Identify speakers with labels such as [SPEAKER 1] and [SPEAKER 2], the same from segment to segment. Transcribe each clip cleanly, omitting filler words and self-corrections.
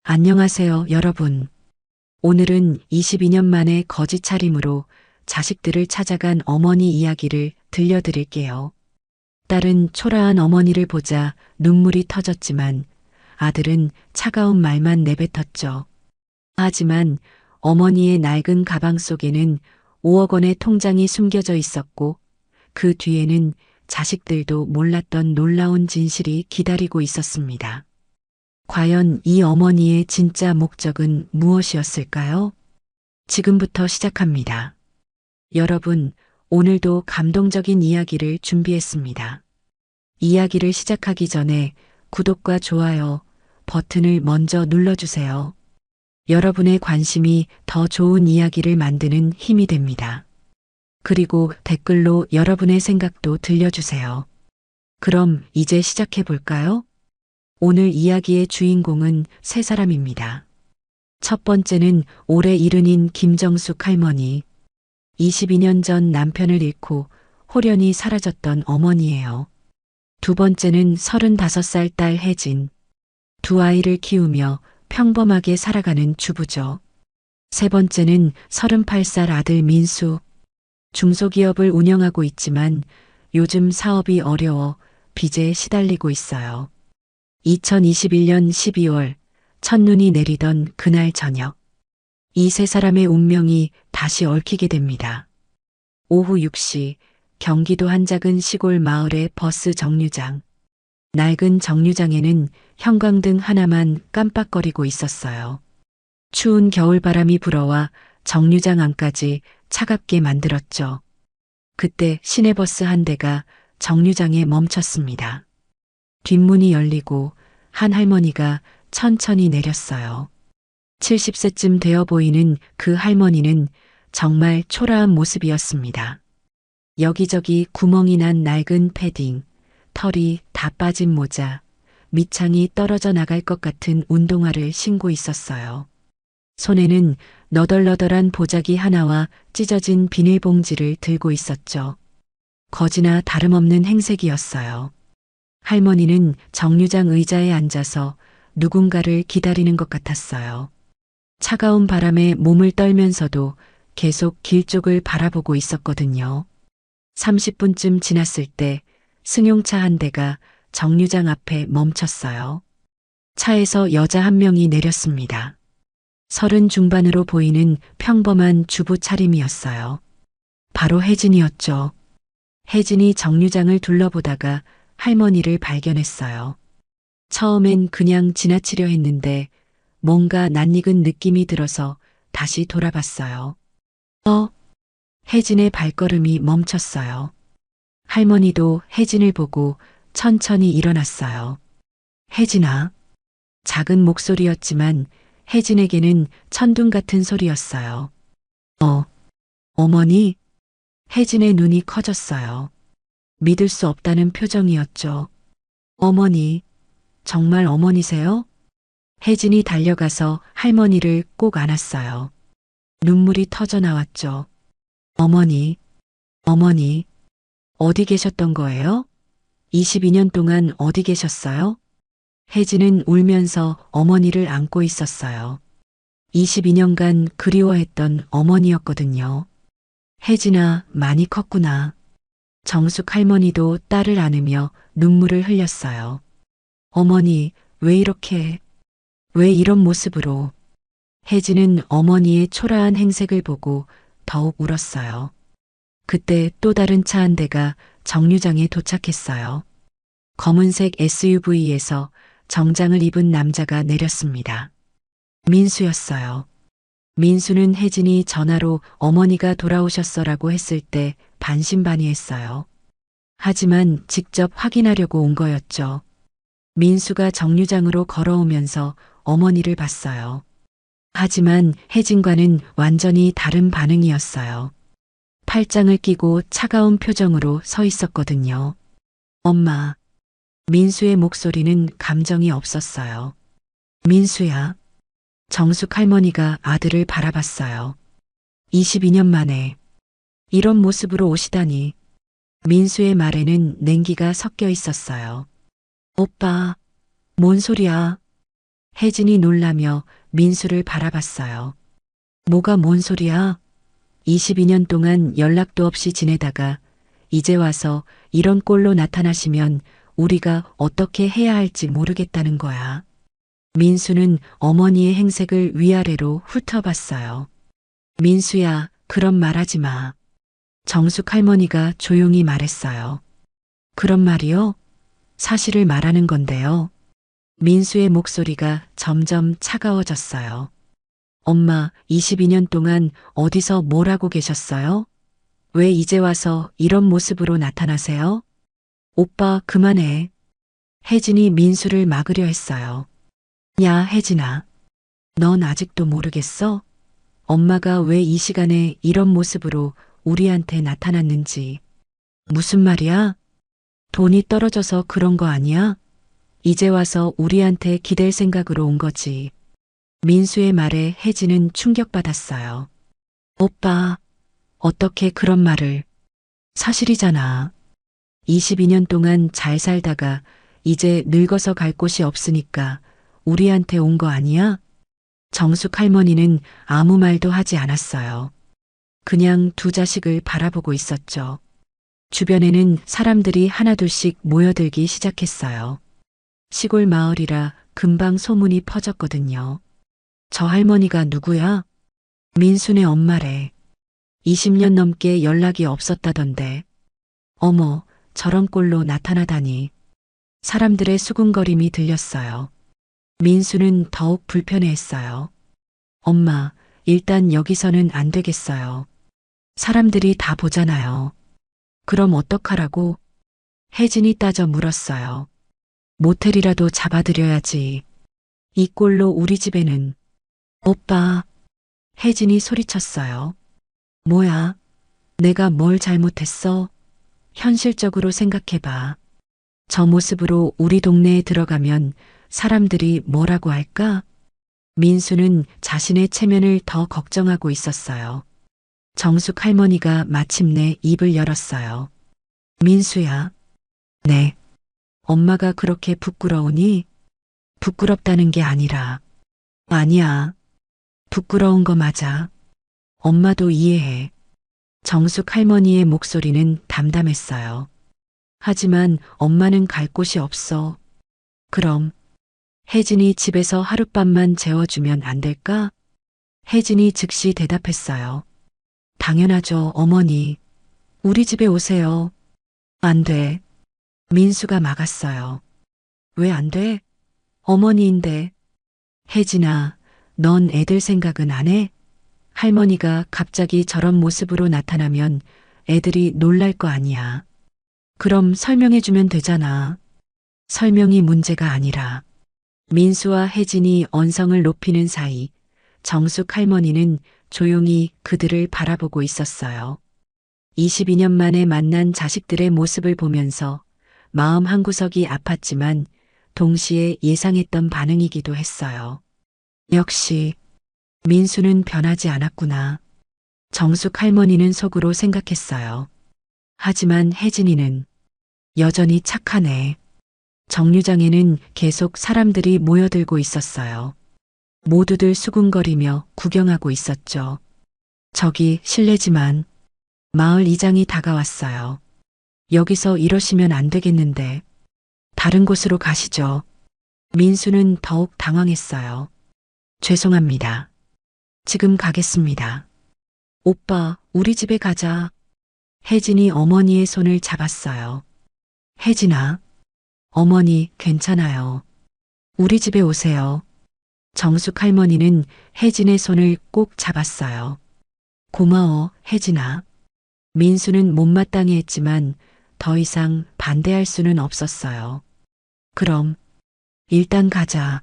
[SPEAKER 1] 안녕하세요, 여러분. 오늘은 22년 만에 거지 차림으로 자식들을 찾아간 어머니 이야기를 들려드릴게요. 딸은 초라한 어머니를 보자 눈물이 터졌지만 아들은 차가운 말만 내뱉었죠. 하지만 어머니의 낡은 가방 속에는 5억 원의 통장이 숨겨져 있었고 그 뒤에는 자식들도 몰랐던 놀라운 진실이 기다리고 있었습니다. 과연 이 어머니의 진짜 목적은 무엇이었을까요? 지금부터 시작합니다. 여러분, 오늘도 감동적인 이야기를 준비했습니다. 이야기를 시작하기 전에 구독과 좋아요 버튼을 먼저 눌러주세요. 여러분의 관심이 더 좋은 이야기를 만드는 힘이 됩니다. 그리고 댓글로 여러분의 생각도 들려주세요. 그럼 이제 시작해 볼까요? 오늘 이야기의 주인공은 세 사람입니다. 첫 번째는 올해 일흔인 김정숙 할머니. 22년 전 남편을 잃고 홀연히 사라졌던 어머니예요. 두 번째는 35살 딸 혜진. 두 아이를 키우며 평범하게 살아가는 주부죠. 세 번째는 38살 아들 민수. 중소기업을 운영하고 있지만 요즘 사업이 어려워 빚에 시달리고 있어요. 2021년 12월 첫눈이 내리던 그날 저녁, 이 세 사람의 운명이 다시 얽히게 됩니다. 오후 6시 경기도 한 작은 시골 마을의 버스 정류장. 낡은 정류장에는 형광등 하나만 깜빡거리고 있었어요. 추운 겨울바람이 불어와 정류장 안까지 차갑게 만들었죠. 그때 시내버스 한 대가 정류장에 멈췄습니다. 뒷문이 열리고 한 할머니가 천천히 내렸어요. 70세쯤 되어 보이는 그 할머니는 정말 초라한 모습이었습니다. 여기저기 구멍이 난 낡은 패딩, 털이 다 빠진 모자, 밑창이 떨어져 나갈 것 같은 운동화를 신고 있었어요. 손에는 너덜너덜한 보자기 하나와 찢어진 비닐봉지를 들고 있었죠. 거지나 다름없는 행색이었어요. 할머니는 정류장 의자에 앉아서 누군가를 기다리는 것 같았어요. 차가운 바람에 몸을 떨면서도 계속 길 쪽을 바라보고 있었거든요. 30분쯤 지났을 때 승용차 한 대가 정류장 앞에 멈췄어요. 차에서 여자 한 명이 내렸습니다. 30 중반으로 보이는 평범한 주부 차림이었어요. 바로 혜진이었죠. 혜진이 정류장을 둘러보다가 할머니를 발견했어요. 처음엔 그냥 지나치려 했는데 뭔가 낯익은 느낌이 들어서 다시 돌아봤어요. 혜진의 발걸음이 멈췄어요. 할머니도 혜진을 보고 천천히 일어났어요. 혜진아. 작은 목소리였지만 혜진에게는 천둥 같은 소리였어요. 어머니? 혜진의 눈이 커졌어요. 믿을 수 없다는 표정이었죠. 어머니, 정말 어머니세요? 혜진이 달려가서 할머니를 꼭 안았어요. 눈물이 터져 나왔죠. 어머니, 어디 계셨던 거예요? 22년 동안 어디 계셨어요? 혜진은 울면서 어머니를 안고 있었어요. 22년간 그리워했던 어머니였거든요. 혜진아, 많이 컸구나. 정숙 할머니도 딸을 안으며 눈물을 흘렸어요. 어머니, 왜 이런 모습으로? 혜진은 어머니의 초라한 행색을 보고 더욱 울었어요. 그때 또 다른 차 한 대가 정류장에 도착했어요. 검은색 SUV에서 정장을 입은 남자가 내렸습니다. 민수였어요. 민수는 혜진이 전화로 어머니가 돌아오셨어라고 했을 때 반신반의했어요. 하지만 직접 확인하려고 온 거였죠. 민수가 정류장으로 걸어오면서 어머니를 봤어요. 하지만 혜진과는 완전히 다른 반응이었어요. 팔짱을 끼고 차가운 표정으로 서 있었거든요. 엄마. 민수의 목소리는 감정이 없었어요. 민수야. 정숙 할머니가 아들을 바라봤어요. 22년 만에 이런 모습으로 오시다니. 민수의 말에는 냉기가 섞여 있었어요. 오빠, 뭔 소리야? 혜진이 놀라며 민수를 바라봤어요. 뭐가 뭔 소리야? 22년 동안 연락도 없이 지내다가 이제 와서 이런 꼴로 나타나시면 우리가 어떻게 해야 할지 모르겠다는 거야. 민수는 어머니의 행색을 위아래로 훑어봤어요. 민수야, 그런 말 하지 마. 정숙 할머니가 조용히 말했어요. 그런 말이요? 사실을 말하는 건데요. 민수의 목소리가 점점 차가워졌어요. 엄마, 22년 동안 어디서 뭘 하고 계셨어요? 왜 이제 와서 이런 모습으로 나타나세요? 오빠, 그만해. 혜진이 민수를 막으려 했어요. 야, 혜진아. 넌 아직도 모르겠어? 엄마가 왜 이 시간에 이런 모습으로 우리한테 나타났는지. 무슨 말이야? 돈이 떨어져서 그런 거 아니야? 이제 와서 우리한테 기댈 생각으로 온 거지. 민수의 말에 혜진은 충격받았어요. 오빠, 어떻게 그런 말을. 사실이잖아. 22년 동안 잘 살다가 이제 늙어서 갈 곳이 없으니까 우리한테 온 거 아니야? 정숙 할머니는 아무 말도 하지 않았어요. 그냥 두 자식을 바라보고 있었죠. 주변에는 사람들이 하나둘씩 모여들기 시작했어요. 시골 마을이라 금방 소문이 퍼졌거든요. 저 할머니가 누구야? 민수네 엄마래. 20년 넘게 연락이 없었다던데. 어머, 저런 꼴로 나타나다니. 사람들의 수군거림이 들렸어요. 민수는 더욱 불편해했어요. 엄마, 일단 여기서는 안 되겠어요. 사람들이 다 보잖아요. 그럼 어떡하라고? 혜진이 따져 물었어요. 모텔이라도 잡아드려야지. 이 꼴로 우리 집에는. 오빠. 혜진이 소리쳤어요. 뭐야? 내가 뭘 잘못했어? 현실적으로 생각해봐. 저 모습으로 우리 동네에 들어가면 사람들이 뭐라고 할까? 민수는 자신의 체면을 더 걱정하고 있었어요. 정숙 할머니가 마침내 입을 열었어요. 민수야. 네. 엄마가 그렇게 부끄러우니? 부끄럽다는 게 아니라. 아니야. 부끄러운 거 맞아. 엄마도 이해해. 정숙 할머니의 목소리는 담담했어요. 하지만 엄마는 갈 곳이 없어. 그럼 혜진이 집에서 하룻밤만 재워주면 안 될까? 혜진이 즉시 대답했어요. 당연하죠, 어머니. 우리 집에 오세요. 안 돼. 민수가 막았어요. 왜 안 돼? 어머니인데. 혜진아, 넌 애들 생각은 안 해? 할머니가 갑자기 저런 모습으로 나타나면 애들이 놀랄 거 아니야. 그럼 설명해주면 되잖아. 설명이 문제가 아니라. 민수와 혜진이 언성을 높이는 사이 정숙 할머니는 조용히 그들을 바라보고 있었어요. 22년 만에 만난 자식들의 모습을 보면서 마음 한구석이 아팠지만 동시에 예상했던 반응이기도 했어요. 역시 민수는 변하지 않았구나. 정숙 할머니는 속으로 생각했어요. 하지만 혜진이는 여전히 착하네. 정류장에는 계속 사람들이 모여들고 있었어요. 모두들 수군거리며 구경하고 있었죠. 저기 실례지만 마을 이장이 다가왔어요. 여기서 이러시면 안 되겠는데 다른 곳으로 가시죠. 민수는 더욱 당황했어요. 죄송합니다. 지금 가겠습니다. 오빠, 우리 집에 가자. 혜진이 어머니의 손을 잡았어요. 혜진아, 어머니 괜찮아요. 우리 집에 오세요. 정숙 할머니는 혜진의 손을 꼭 잡았어요. 고마워, 혜진아. 민수는 못마땅해 했지만 더 이상 반대할 수는 없었어요. 그럼 일단 가자.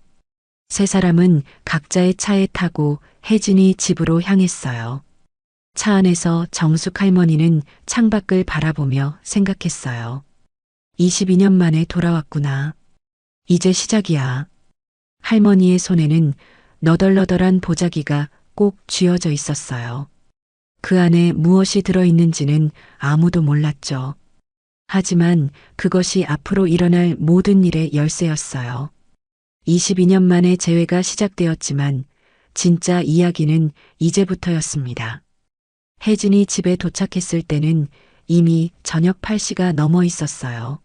[SPEAKER 1] 세 사람은 각자의 차에 타고 혜진이 집으로 향했어요. 차 안에서 정숙 할머니는 창밖을 바라보며 생각했어요. 22년 만에 돌아왔구나. 이제 시작이야. 할머니의 손에는 너덜너덜한 보자기가 꼭 쥐어져 있었어요. 그 안에 무엇이 들어있는지는 아무도 몰랐죠. 하지만 그것이 앞으로 일어날 모든 일의 열쇠였어요. 22년 만에 재회가 시작되었지만 진짜 이야기는 이제부터였습니다. 혜진이 집에 도착했을 때는 이미 저녁 8시가 넘어 있었어요.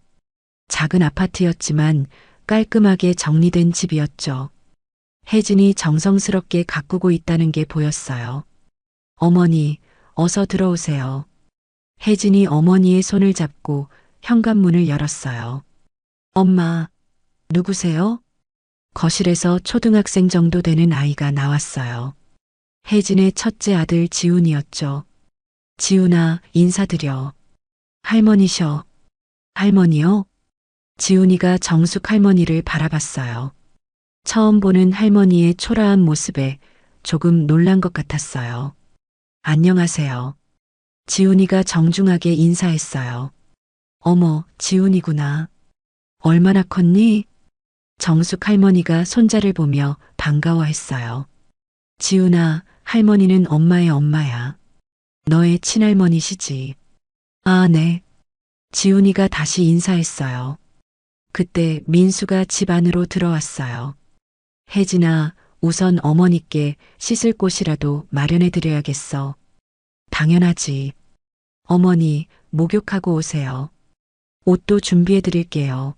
[SPEAKER 1] 작은 아파트였지만 깔끔하게 정리된 집이었죠. 혜진이 정성스럽게 가꾸고 있다는 게 보였어요. 어머니, 어서 들어오세요. 혜진이 어머니의 손을 잡고 현관문을 열었어요. 엄마, 누구세요? 거실에서 초등학생 정도 되는 아이가 나왔어요. 혜진의 첫째 아들 지훈이었죠. 지훈아, 인사드려. 할머니셔. 할머니요? 지훈이가 정숙 할머니를 바라봤어요. 처음 보는 할머니의 초라한 모습에 조금 놀란 것 같았어요. 안녕하세요. 지훈이가 정중하게 인사했어요. 어머, 지훈이구나. 얼마나 컸니? 정숙 할머니가 손자를 보며 반가워했어요. 지훈아, 할머니는 엄마의 엄마야. 너의 친할머니시지. 아, 네. 지훈이가 다시 인사했어요. 그때 민수가 집 안으로 들어왔어요. 혜진아, 우선 어머니께 씻을 곳이라도 마련해 드려야겠어. 당연하지. 어머니, 목욕하고 오세요. 옷도 준비해 드릴게요.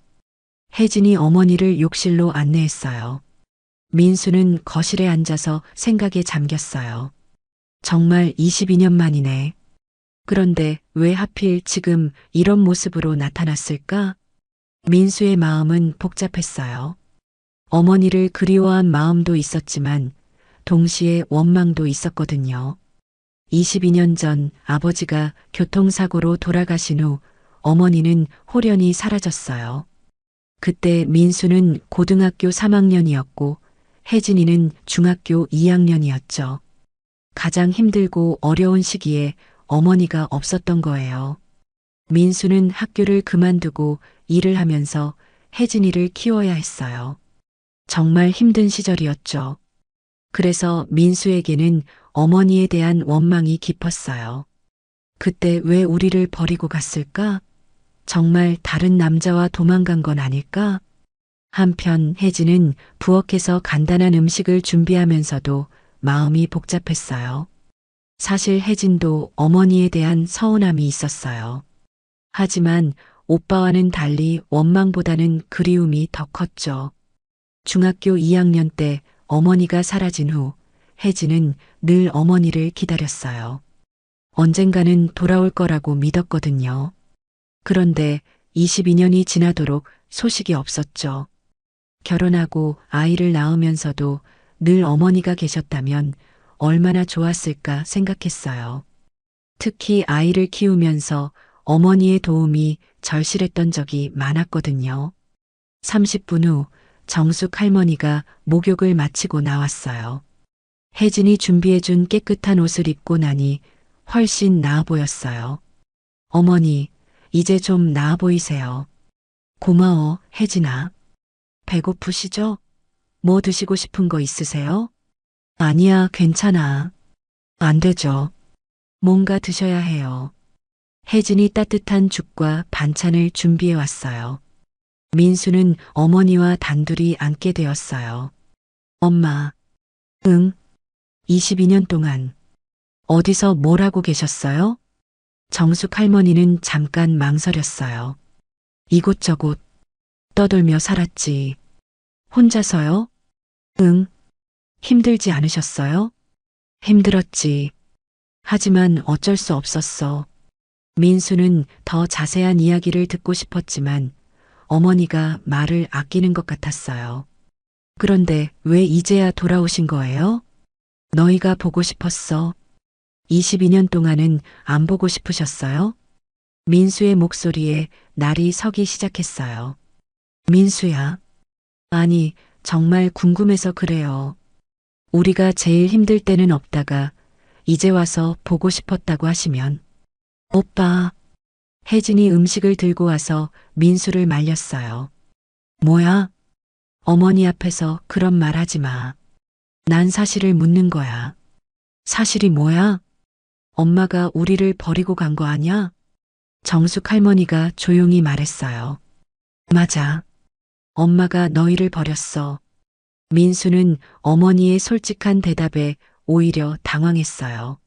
[SPEAKER 1] 혜진이 어머니를 욕실로 안내했어요. 민수는 거실에 앉아서 생각에 잠겼어요. 정말 22년 만이네. 그런데 왜 하필 지금 이런 모습으로 나타났을까? 민수의 마음은 복잡했어요. 어머니를 그리워한 마음도 있었지만 동시에 원망도 있었거든요. 22년 전 아버지가 교통사고로 돌아가신 후 어머니는 홀연히 사라졌어요. 그때 민수는 고등학교 3학년이었고 혜진이는 중학교 2학년이었죠. 가장 힘들고 어려운 시기에 어머니가 없었던 거예요. 민수는 학교를 그만두고 일을 하면서 혜진이를 키워야 했어요. 정말 힘든 시절이었죠. 그래서 민수에게는 어머니에 대한 원망이 깊었어요. 그때 왜 우리를 버리고 갔을까? 정말 다른 남자와 도망간 건 아닐까? 한편 혜진은 부엌에서 간단한 음식을 준비하면서도 마음이 복잡했어요. 사실 혜진도 어머니에 대한 서운함이 있었어요. 하지만 오빠와는 달리 원망보다는 그리움이 더 컸죠. 중학교 2학년 때 어머니가 사라진 후 혜진은 늘 어머니를 기다렸어요. 언젠가는 돌아올 거라고 믿었거든요. 그런데 22년이 지나도록 소식이 없었죠. 결혼하고 아이를 낳으면서도 늘 어머니가 계셨다면 얼마나 좋았을까 생각했어요. 특히 아이를 키우면서 어머니의 도움이 절실했던 적이 많았거든요. 30분 후 정숙 할머니가 목욕을 마치고 나왔어요. 혜진이 준비해준 깨끗한 옷을 입고 나니 훨씬 나아 보였어요. 어머니, 이제 좀 나아 보이세요. 고마워, 혜진아. 배고프시죠? 뭐 드시고 싶은 거 있으세요? 아니야, 괜찮아. 안 되죠. 뭔가 드셔야 해요. 혜진이 따뜻한 죽과 반찬을 준비해 왔어요. 민수는 어머니와 단둘이 앉게 되었어요. 엄마. 응. 22년 동안 어디서 뭘 하고 계셨어요? 정숙 할머니는 잠깐 망설였어요. 이곳저곳 떠돌며 살았지. 혼자서요? 응. 힘들지 않으셨어요? 힘들었지. 하지만 어쩔 수 없었어. 민수는 더 자세한 이야기를 듣고 싶었지만 어머니가 말을 아끼는 것 같았어요. 그런데 왜 이제야 돌아오신 거예요? 너희가 보고 싶었어. 22년 동안은 안 보고 싶으셨어요? 민수의 목소리에 날이 서기 시작했어요. 민수야. 아니, 정말 궁금해서 그래요. 우리가 제일 힘들 때는 없다가 이제 와서 보고 싶었다고 하시면. 오빠. 혜진이 음식을 들고 와서 민수를 말렸어요. 뭐야? 어머니 앞에서 그런 말 하지 마. 난 사실을 묻는 거야. 사실이 뭐야? 엄마가 우리를 버리고 간 거 아냐? 정숙 할머니가 조용히 말했어요. 맞아. 엄마가 너희를 버렸어. 민수는 어머니의 솔직한 대답에 오히려 당황했어요.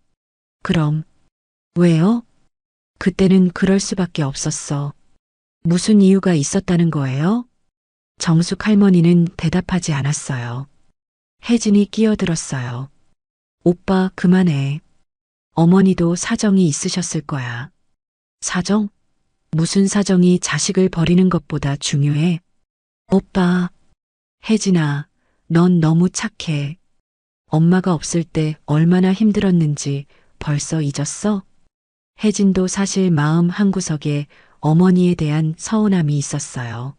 [SPEAKER 1] 그럼, 왜요? 그때는 그럴 수밖에 없었어. 무슨 이유가 있었다는 거예요? 정숙 할머니는 대답하지 않았어요. 혜진이 끼어들었어요. 오빠, 그만해. 어머니도 사정이 있으셨을 거야. 사정? 무슨 사정이 자식을 버리는 것보다 중요해? 오빠, 혜진아, 넌 너무 착해. 엄마가 없을 때 얼마나 힘들었는지 벌써 잊었어? 혜진도 사실 마음 한구석에 어머니에 대한 서운함이 있었어요.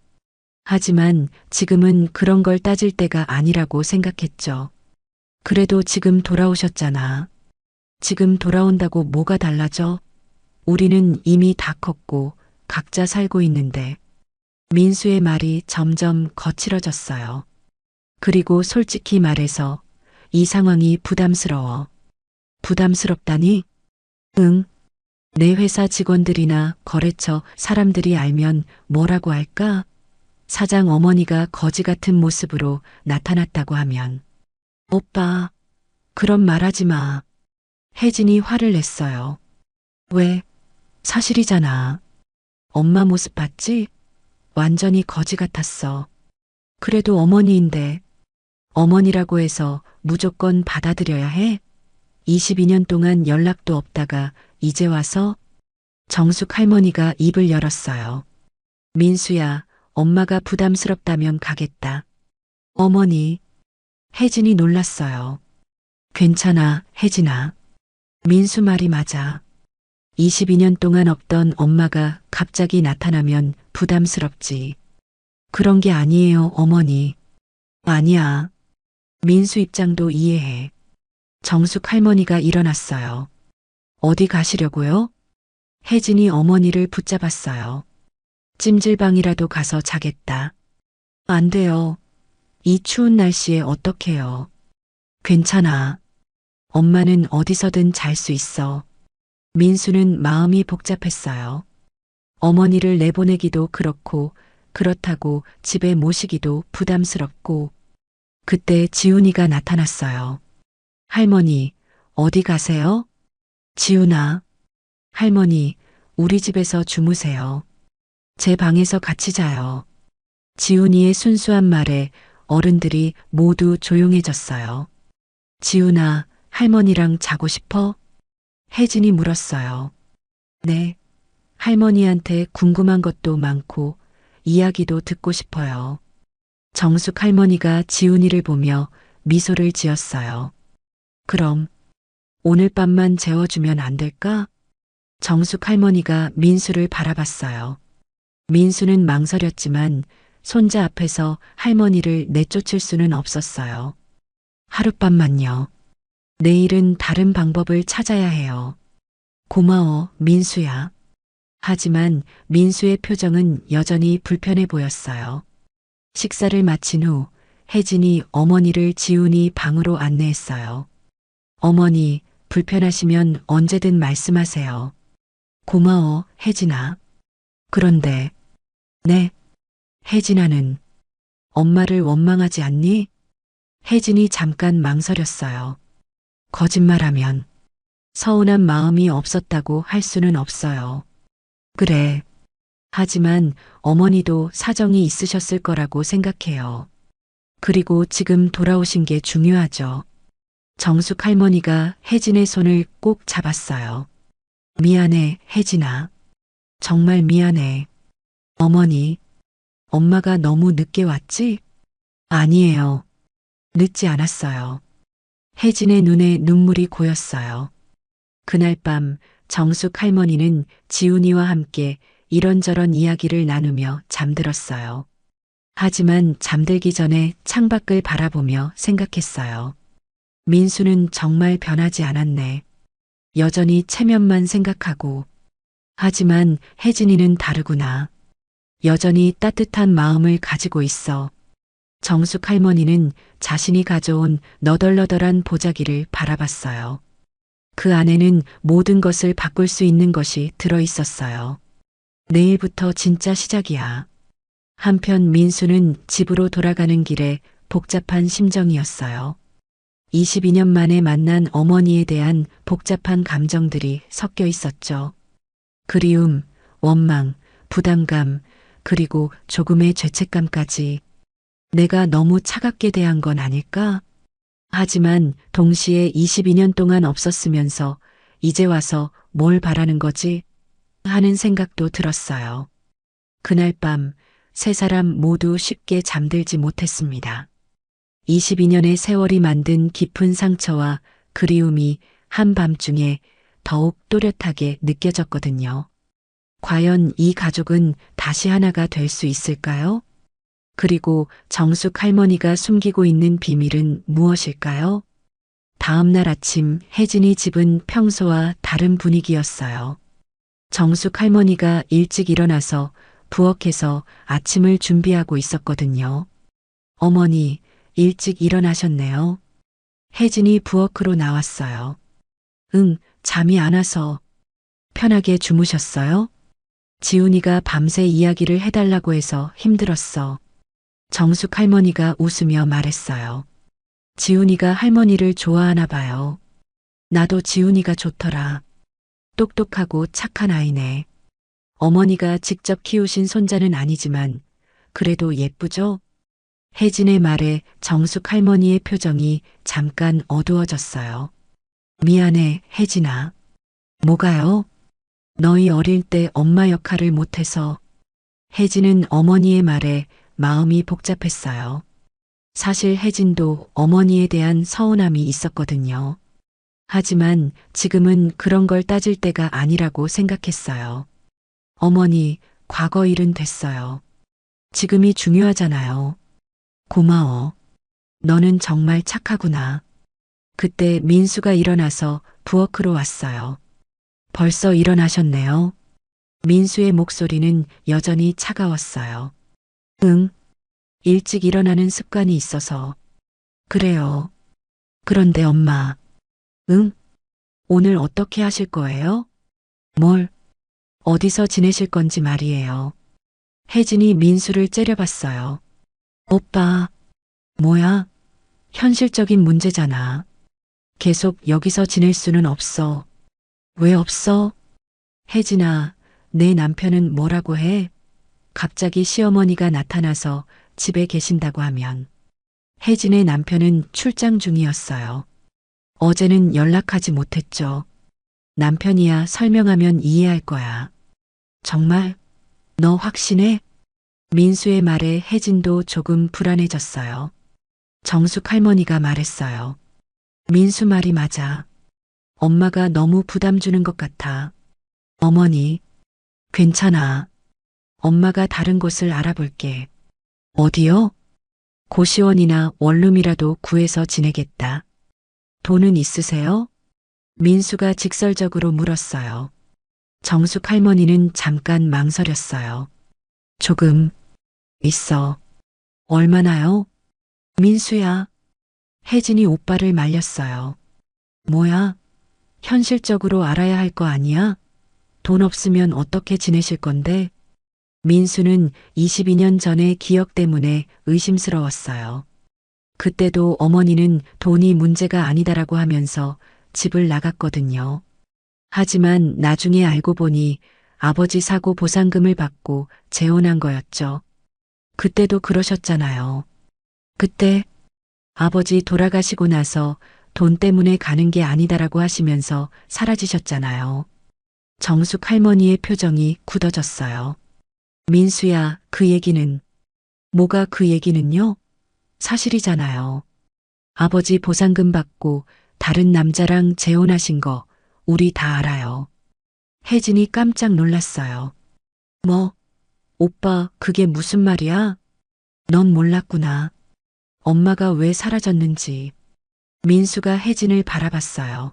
[SPEAKER 1] 하지만 지금은 그런 걸 따질 때가 아니라고 생각했죠. 그래도 지금 돌아오셨잖아. 지금 돌아온다고 뭐가 달라져? 우리는 이미 다 컸고 각자 살고 있는데. 민수의 말이 점점 거칠어졌어요. 그리고 솔직히 말해서 이 상황이 부담스러워. 부담스럽다니? 응. 내 회사 직원들이나 거래처 사람들이 알면 뭐라고 할까? 사장 어머니가 거지 같은 모습으로 나타났다고 하면. 오빠, 그런 말 하지 마. 혜진이 화를 냈어요. 왜? 사실이잖아. 엄마 모습 봤지? 완전히 거지 같았어. 그래도 어머니인데, 어머니라고 해서 무조건 받아들여야 해? 22년 동안 연락도 없다가 이제 와서 정숙 할머니가 입을 열었어요. 민수야, 엄마가 부담스럽다면 가겠다. 어머니, 혜진이 놀랐어요. 괜찮아, 혜진아. 민수 말이 맞아. 22년 동안 없던 엄마가 갑자기 나타나면 부담스럽지. 그런 게 아니에요, 어머니. 아니야. 민수 입장도 이해해. 정숙 할머니가 일어났어요. 어디 가시려고요? 혜진이 어머니를 붙잡았어요. 찜질방이라도 가서 자겠다. 안 돼요. 이 추운 날씨에 어떡해요. 괜찮아. 엄마는 어디서든 잘 수 있어. 민수는 마음이 복잡했어요. 어머니를 내보내기도 그렇고, 그렇다고 집에 모시기도 부담스럽고. 그때 지훈이가 나타났어요. 할머니, 어디 가세요? 지훈아. 할머니, 우리 집에서 주무세요. 제 방에서 같이 자요. 지훈이의 순수한 말에 어른들이 모두 조용해졌어요. 지훈아, 할머니랑 자고 싶어? 혜진이 물었어요. 네. 할머니한테 궁금한 것도 많고 이야기도 듣고 싶어요. 정숙 할머니가 지훈이를 보며 미소를 지었어요. 그럼 오늘 밤만 재워주면 안 될까? 정숙 할머니가 민수를 바라봤어요. 민수는 망설였지만 손자 앞에서 할머니를 내쫓을 수는 없었어요. 하룻밤만요. 내일은 다른 방법을 찾아야 해요. 고마워, 민수야. 하지만 민수의 표정은 여전히 불편해 보였어요. 식사를 마친 후 혜진이 어머니를 지훈이 방으로 안내했어요. 어머니, 불편하시면 언제든 말씀하세요. 고마워, 혜진아. 그런데, 네, 혜진아는 엄마를 원망하지 않니? 혜진이 잠깐 망설였어요. 거짓말하면 서운한 마음이 없었다고 할 수는 없어요. 그래. 하지만 어머니도 사정이 있으셨을 거라고 생각해요. 그리고 지금 돌아오신 게 중요하죠. 정숙 할머니가 혜진의 손을 꼭 잡았어요. 미안해, 혜진아. 정말 미안해. 어머니, 엄마가 너무 늦게 왔지? 아니에요. 늦지 않았어요. 혜진의 눈에 눈물이 고였어요. 그날 밤 정숙 할머니는 지훈이와 함께 이런저런 이야기를 나누며 잠들었어요. 하지만 잠들기 전에 창밖을 바라보며 생각했어요. 민수는 정말 변하지 않았네. 여전히 체면만 생각하고. 하지만 혜진이는 다르구나. 여전히 따뜻한 마음을 가지고 있어. 정숙 할머니는 자신이 가져온 너덜너덜한 보자기를 바라봤어요. 그 안에는 모든 것을 바꿀 수 있는 것이 들어 있었어요. 내일부터 진짜 시작이야. 한편 민수는 집으로 돌아가는 길에 복잡한 심정이었어요. 22년 만에 만난 어머니에 대한 복잡한 감정들이 섞여 있었죠. 그리움, 원망, 부담감, 그리고 조금의 죄책감까지. 내가 너무 차갑게 대한 건 아닐까? 하지만 동시에 22년 동안 없었으면서 이제 와서 뭘 바라는 거지? 하는 생각도 들었어요. 그날 밤 세 사람 모두 쉽게 잠들지 못했습니다. 22년의 세월이 만든 깊은 상처와 그리움이 한밤중에 더욱 또렷하게 느껴졌거든요. 과연 이 가족은 다시 하나가 될 수 있을까요? 그리고 정숙 할머니가 숨기고 있는 비밀은 무엇일까요? 다음 날 아침 혜진이 집은 평소와 다른 분위기였어요. 정숙 할머니가 일찍 일어나서 부엌에서 아침을 준비하고 있었거든요. 어머니, 일찍 일어나셨네요. 혜진이 부엌으로 나왔어요. 응, 잠이 안 와서. 편하게 주무셨어요? 지훈이가 밤새 이야기를 해달라고 해서 힘들었어. 정숙 할머니가 웃으며 말했어요. 지훈이가 할머니를 좋아하나 봐요. 나도 지훈이가 좋더라. 똑똑하고 착한 아이네. 어머니가 직접 키우신 손자는 아니지만 그래도 예쁘죠? 혜진의 말에 정숙 할머니의 표정이 잠깐 어두워졌어요. 미안해, 혜진아. 뭐가요? 너희 어릴 때 엄마 역할을 못해서. 혜진은 어머니의 말에 마음이 복잡했어요. 사실 혜진도 어머니에 대한 서운함이 있었거든요. 하지만 지금은 그런 걸 따질 때가 아니라고 생각했어요. 어머니, 과거 일은 됐어요. 지금이 중요하잖아요. 고마워. 너는 정말 착하구나. 그때 민수가 일어나서 부엌으로 왔어요. 벌써 일어나셨네요. 민수의 목소리는 여전히 차가웠어요. 응, 일찍 일어나는 습관이 있어서. 그래요. 그런데 엄마. 응? 오늘 어떻게 하실 거예요? 뭘? 어디서 지내실 건지 말이에요. 혜진이 민수를 째려봤어요. 오빠, 뭐야? 현실적인 문제잖아. 계속 여기서 지낼 수는 없어. 왜 없어? 혜진아, 내 남편은 뭐라고 해? 갑자기 시어머니가 나타나서 집에 계신다고 하면. 혜진의 남편은 출장 중이었어요. 어제는 연락하지 못했죠. 남편이야 설명하면 이해할 거야. 정말? 너 확신해? 민수의 말에 혜진도 조금 불안해졌어요. 정숙 할머니가 말했어요. 민수 말이 맞아. 엄마가 너무 부담 주는 것 같아. 어머니, 괜찮아. 엄마가 다른 곳을 알아볼게. 어디요? 고시원이나 원룸이라도 구해서 지내겠다. 돈은 있으세요? 민수가 직설적으로 물었어요. 정숙 할머니는 잠깐 망설였어요. 조금 있어. 얼마나요? 민수야. 혜진이 오빠를 말렸어요. 뭐야? 현실적으로 알아야 할 거 아니야? 돈 없으면 어떻게 지내실 건데? 민수는 22년 전의 기억 때문에 의심스러웠어요. 그때도 어머니는 돈이 문제가 아니다라고 하면서 집을 나갔거든요. 하지만 나중에 알고 보니 아버지 사고 보상금을 받고 재혼한 거였죠. 그때도 그러셨잖아요. 그때 아버지 돌아가시고 나서 돈 때문에 가는 게 아니다라고 하시면서 사라지셨잖아요. 정숙 할머니의 표정이 굳어졌어요. 민수야, 그 얘기는. 뭐가 그 얘기는요? 사실이잖아요. 아버지 보상금 받고 다른 남자랑 재혼하신 거 우리 다 알아요. 혜진이 깜짝 놀랐어요. 뭐? 오빠, 그게 무슨 말이야? 넌 몰랐구나. 엄마가 왜 사라졌는지. 민수가 혜진을 바라봤어요.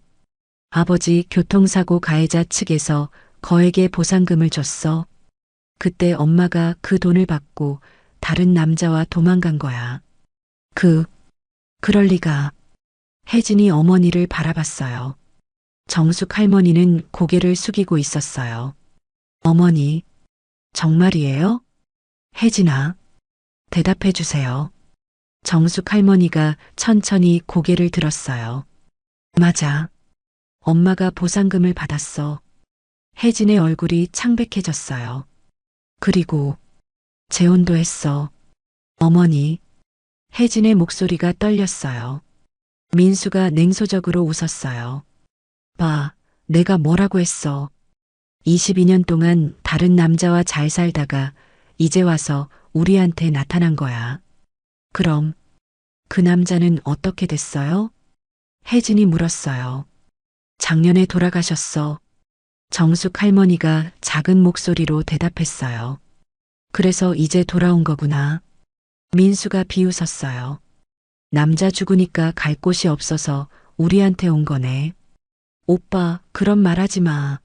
[SPEAKER 1] 아버지 교통사고 가해자 측에서 거액의 보상금을 줬어. 그때 엄마가 그 돈을 받고 다른 남자와 도망간 거야. 그럴 리가. 혜진이 어머니를 바라봤어요. 정숙 할머니는 고개를 숙이고 있었어요. 어머니, 정말이에요? 혜진아, 대답해 주세요. 정숙 할머니가 천천히 고개를 들었어요. 맞아. 엄마가 보상금을 받았어. 혜진의 얼굴이 창백해졌어요. 그리고 재혼도 했어. 어머니. 혜진의 목소리가 떨렸어요. 민수가 냉소적으로 웃었어요. 봐, 내가 뭐라고 했어. 22년 동안 다른 남자와 잘 살다가 이제 와서 우리한테 나타난 거야. 그럼 그 남자는 어떻게 됐어요? 혜진이 물었어요. 작년에 돌아가셨어. 정숙 할머니가 작은 목소리로 대답했어요. 그래서 이제 돌아온 거구나. 민수가 비웃었어요. 남자 죽으니까 갈 곳이 없어서 우리한테 온 거네. 오빠, 그런 말 하지 마.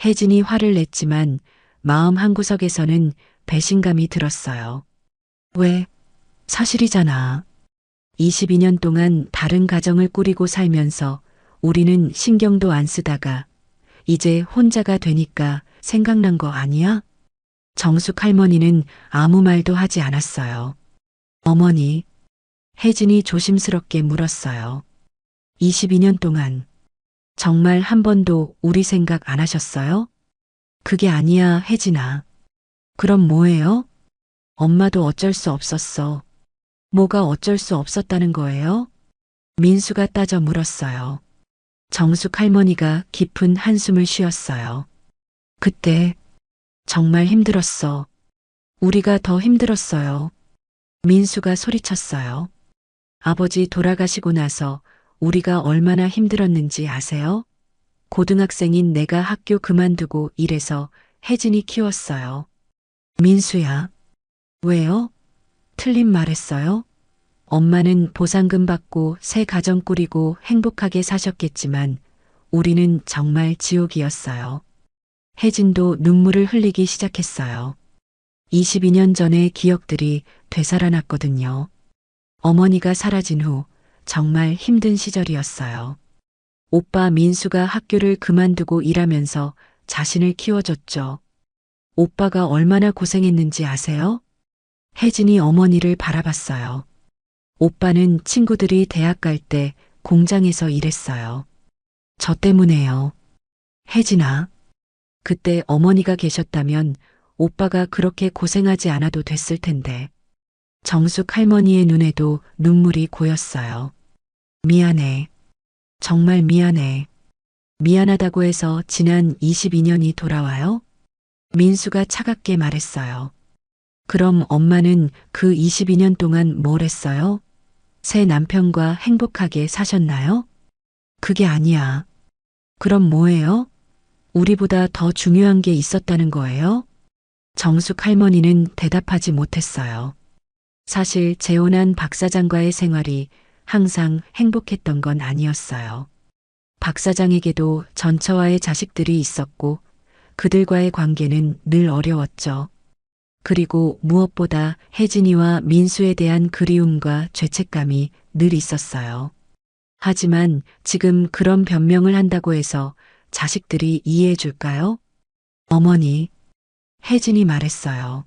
[SPEAKER 1] 혜진이 화를 냈지만 마음 한구석에서는 배신감이 들었어요. 왜? 사실이잖아. 22년 동안 다른 가정을 꾸리고 살면서 우리는 신경도 안 쓰다가 이제 혼자가 되니까 생각난 거 아니야? 정숙 할머니는 아무 말도 하지 않았어요. 어머니, 혜진이 조심스럽게 물었어요. 22년 동안 정말 한 번도 우리 생각 안 하셨어요? 그게 아니야, 혜진아. 그럼 뭐예요? 엄마도 어쩔 수 없었어. 뭐가 어쩔 수 없었다는 거예요? 민수가 따져 물었어요. 정숙 할머니가 깊은 한숨을 쉬었어요. 그때 정말 힘들었어. 우리가 더 힘들었어요. 민수가 소리쳤어요. 아버지 돌아가시고 나서 우리가 얼마나 힘들었는지 아세요? 고등학생인 내가 학교 그만두고 일해서 혜진이 키웠어요. 민수야. 왜요? 틀린 말했어요? 엄마는 보상금 받고 새 가정 꾸리고 행복하게 사셨겠지만 우리는 정말 지옥이었어요. 혜진도 눈물을 흘리기 시작했어요. 22년 전의 기억들이 되살아났거든요. 어머니가 사라진 후 정말 힘든 시절이었어요. 오빠 민수가 학교를 그만두고 일하면서 자신을 키워줬죠. 오빠가 얼마나 고생했는지 아세요? 혜진이 어머니를 바라봤어요. 오빠는 친구들이 대학 갈 때 공장에서 일했어요. 저 때문에요. 혜진아, 그때 어머니가 계셨다면 오빠가 그렇게 고생하지 않아도 됐을 텐데. 정숙 할머니의 눈에도 눈물이 고였어요. 미안해. 정말 미안해. 미안하다고 해서 지난 22년이 돌아와요? 민수가 차갑게 말했어요. 그럼 엄마는 그 22년 동안 뭘 했어요? 새 남편과 행복하게 사셨나요? 그게 아니야. 그럼 뭐예요? 우리보다 더 중요한 게 있었다는 거예요? 정숙 할머니는 대답하지 못했어요. 사실 재혼한 박 사장과의 생활이 항상 행복했던 건 아니었어요. 박 사장에게도 전처와의 자식들이 있었고 그들과의 관계는 늘 어려웠죠. 그리고 무엇보다 혜진이와 민수에 대한 그리움과 죄책감이 늘 있었어요. 하지만 지금 그런 변명을 한다고 해서 자식들이 이해해 줄까요? 어머니, 혜진이 말했어요.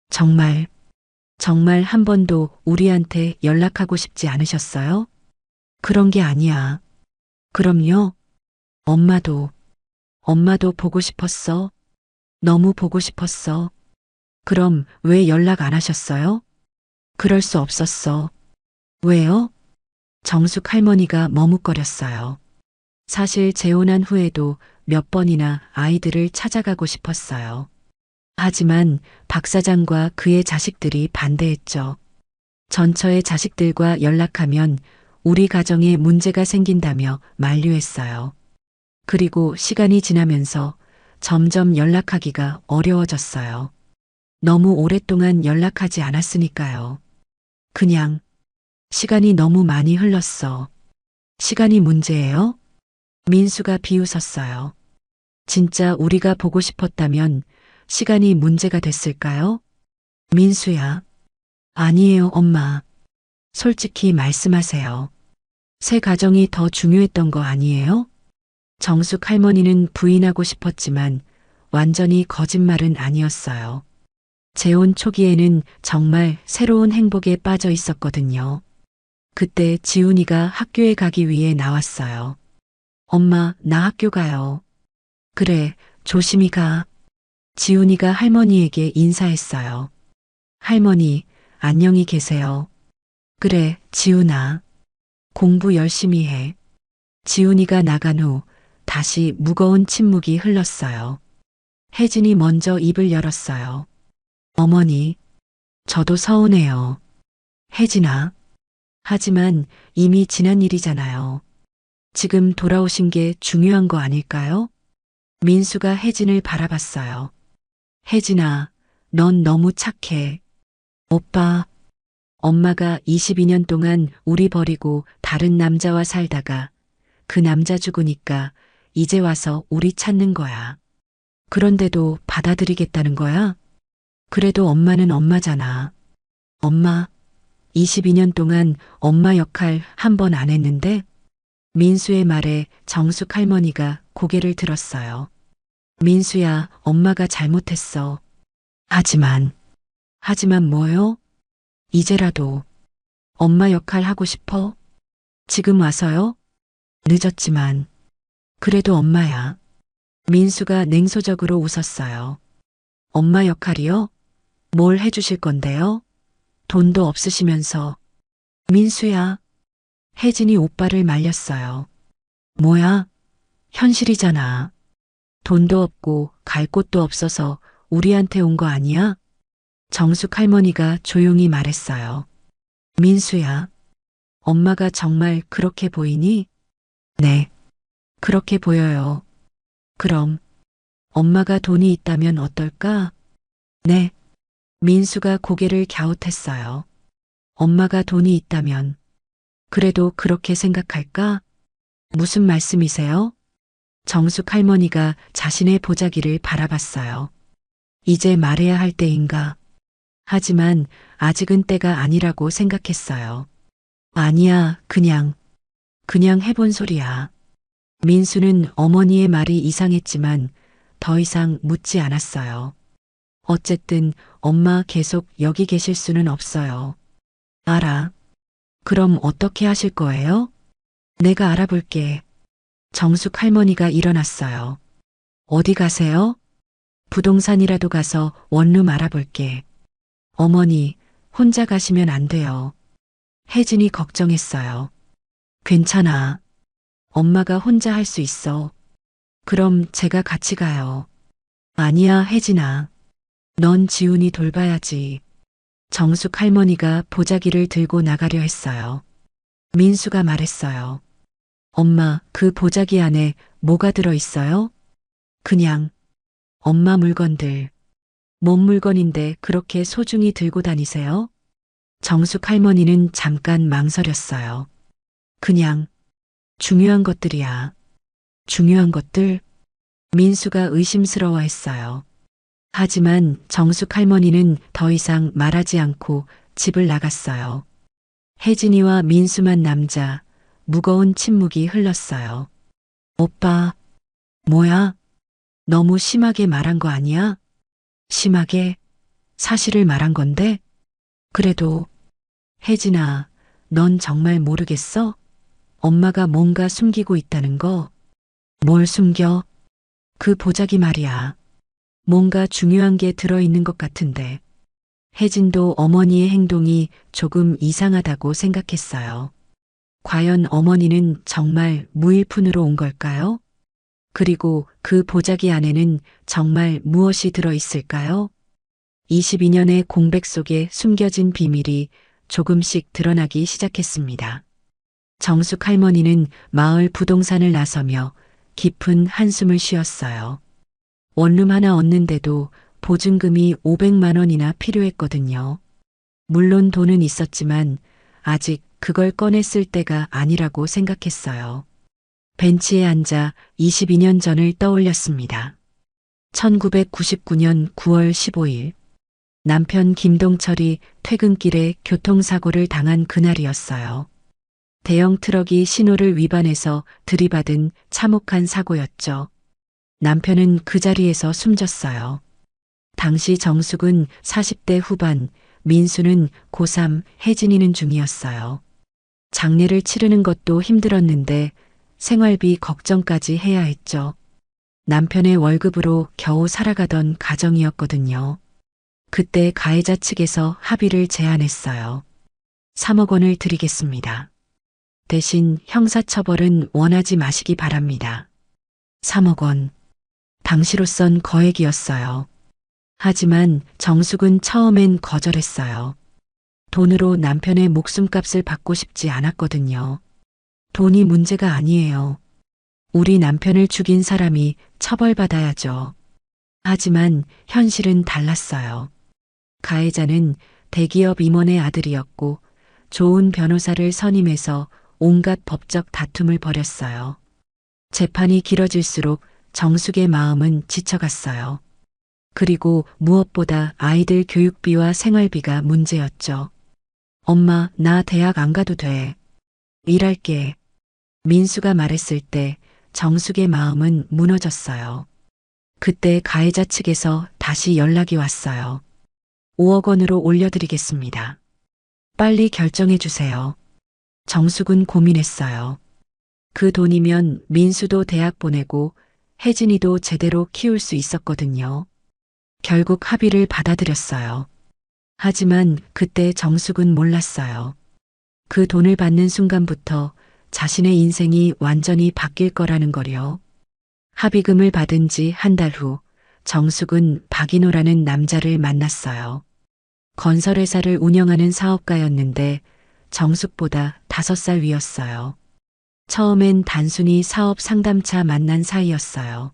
[SPEAKER 1] 정말 한 번도 우리한테 연락하고 싶지 않으셨어요? 그런 게 아니야. 그럼요. 엄마도 보고 싶었어. 너무 보고 싶었어. 그럼 왜 연락 안 하셨어요? 그럴 수 없었어. 왜요? 정숙 할머니가 머뭇거렸어요. 사실 재혼한 후에도 몇 번이나 아이들을 찾아가고 싶었어요. 하지만 박 사장과 그의 자식들이 반대했죠. 전처의 자식들과 연락하면 우리 가정에 문제가 생긴다며 만류했어요. 그리고 시간이 지나면서 점점 연락하기가 어려워졌어요. 너무 오랫동안 연락하지 않았으니까요. 그냥 시간이 너무 많이 흘렀어. 시간이 문제예요? 민수가 비웃었어요. 진짜 우리가 보고 싶었다면 시간이 문제가 됐을까요? 민수야. 아니에요, 엄마. 솔직히 말씀하세요. 새 가정이 더 중요했던 거 아니에요? 정숙 할머니는 부인하고 싶었지만 완전히 거짓말은 아니었어요. 재혼 초기에는 정말 새로운 행복에 빠져 있었거든요. 그때 지훈이가 학교에 가기 위해 나왔어요. 엄마, 나 학교 가요. 그래, 조심히 가. 지훈이가 할머니에게 인사했어요. 할머니, 안녕히 계세요. 그래, 지훈아. 공부 열심히 해. 지훈이가 나간 후 다시 무거운 침묵이 흘렀어요. 혜진이 먼저 입을 열었어요. 어머니, 저도 서운해요. 혜진아. 하지만 이미 지난 일이잖아요. 지금 돌아오신 게 중요한 거 아닐까요? 민수가 혜진을 바라봤어요. 혜진아, 넌 너무 착해. 오빠, 엄마가 22년 동안 우리 버리고 다른 남자와 살다가 그 남자 죽으니까 이제 와서 우리 찾는 거야. 그런데도 받아들이겠다는 거야? 그래도 엄마는 엄마잖아. 엄마, 22년 동안 엄마 역할 한 번 안 했는데? 민수의 말에 정숙 할머니가 고개를 들었어요. 민수야, 엄마가 잘못했어. 하지만 뭐요? 이제라도 엄마 역할 하고 싶어? 지금 와서요? 늦었지만 그래도 엄마야. 민수가 냉소적으로 웃었어요. 엄마 역할이요? 뭘 해주실 건데요? 돈도 없으시면서. 민수야. 혜진이 오빠를 말렸어요. 뭐야? 현실이잖아. 돈도 없고 갈 곳도 없어서 우리한테 온 거 아니야? 정숙 할머니가 조용히 말했어요. 민수야. 엄마가 정말 그렇게 보이니? 네. 그렇게 보여요. 그럼 엄마가 돈이 있다면 어떨까? 네. 민수가 고개를 갸웃했어요. 엄마가 돈이 있다면 그래도 그렇게 생각할까? 무슨 말씀이세요? 정숙 할머니가 자신의 보자기를 바라봤어요. 이제 말해야 할 때인가? 하지만 아직은 때가 아니라고 생각했어요. 아니야, 그냥 해본 소리야. 민수는 어머니의 말이 이상했지만 더 이상 묻지 않았어요. 어쨌든 엄마 계속 여기 계실 수는 없어요. 알아. 그럼 어떻게 하실 거예요? 내가 알아볼게. 정숙 할머니가 일어났어요. 어디 가세요? 부동산이라도 가서 원룸 알아볼게. 어머니, 혼자 가시면 안 돼요. 혜진이 걱정했어요. 괜찮아. 엄마가 혼자 할 수 있어. 그럼 제가 같이 가요. 아니야, 혜진아. 넌 지훈이 돌봐야지. 정숙 할머니가 보자기를 들고 나가려 했어요. 민수가 말했어요. 엄마, 그 보자기 안에 뭐가 들어있어요? 그냥 엄마 물건들. 뭔 물건인데 그렇게 소중히 들고 다니세요? 정숙 할머니는 잠깐 망설였어요. 그냥 중요한 것들이야. 중요한 것들? 민수가 의심스러워했어요. 하지만 정숙 할머니는 더 이상 말하지 않고 집을 나갔어요. 혜진이와 민수만 남자, 무거운 침묵이 흘렀어요. 오빠, 뭐야? 너무 심하게 말한 거 아니야? 심하게? 사실을 말한 건데? 그래도, 혜진아, 넌 정말 모르겠어? 엄마가 뭔가 숨기고 있다는 거? 뭘 숨겨? 그 보자기 말이야. 뭔가 중요한 게 들어있는 것 같은데. 혜진도 어머니의 행동이 조금 이상하다고 생각했어요. 과연 어머니는 정말 무일푼으로 온 걸까요? 그리고 그 보자기 안에는 정말 무엇이 들어있을까요? 22년의 공백 속에 숨겨진 비밀이 조금씩 드러나기 시작했습니다. 정숙 할머니는 마을 부동산을 나서며 깊은 한숨을 쉬었어요. 원룸 하나 얻는데도 보증금이 500만 원이나 필요했거든요. 물론 돈은 있었지만 아직 그걸 꺼냈을 때가 아니라고 생각했어요. 벤치에 앉아 22년 전을 떠올렸습니다. 1999년 9월 15일 남편 김동철이 퇴근길에 교통사고를 당한 그날이었어요. 대형 트럭이 신호를 위반해서 들이받은 참혹한 사고였죠. 남편은 그 자리에서 숨졌어요. 당시 정숙은 40대 후반, 민수는 고3, 혜진이는 중이었어요. 장례를 치르는 것도 힘들었는데 생활비 걱정까지 해야 했죠. 남편의 월급으로 겨우 살아가던 가정이었거든요. 그때 가해자 측에서 합의를 제안했어요. 3억 원을 드리겠습니다. 대신 형사처벌은 원하지 마시기 바랍니다. 3억 원. 당시로선 거액이었어요. 하지만 정숙은 처음엔 거절했어요. 돈으로 남편의 목숨값을 받고 싶지 않았거든요. 돈이 문제가 아니에요. 우리 남편을 죽인 사람이 처벌받아야죠. 하지만 현실은 달랐어요. 가해자는 대기업 임원의 아들이었고 좋은 변호사를 선임해서 온갖 법적 다툼을 벌였어요. 재판이 길어질수록 정숙의 마음은 지쳐갔어요. 그리고 무엇보다 아이들 교육비와 생활비가 문제였죠. 엄마, 나 대학 안 가도 돼. 일할게. 민수가 말했을 때 정숙의 마음은 무너졌어요. 그때 가해자 측에서 다시 연락이 왔어요. 5억 원으로 올려드리겠습니다. 빨리 결정해 주세요. 정숙은 고민했어요. 그 돈이면 민수도 대학 보내고 혜진이도 제대로 키울 수 있었거든요. 결국 합의를 받아들였어요. 하지만 그때 정숙은 몰랐어요. 그 돈을 받는 순간부터 자신의 인생이 완전히 바뀔 거라는 거요. 합의금을 받은 지 한 달 후 정숙은 박인호라는 남자를 만났어요. 건설회사를 운영하는 사업가였는데 정숙보다 5살 위였어요. 처음엔 단순히 사업 상담차 만난 사이였어요.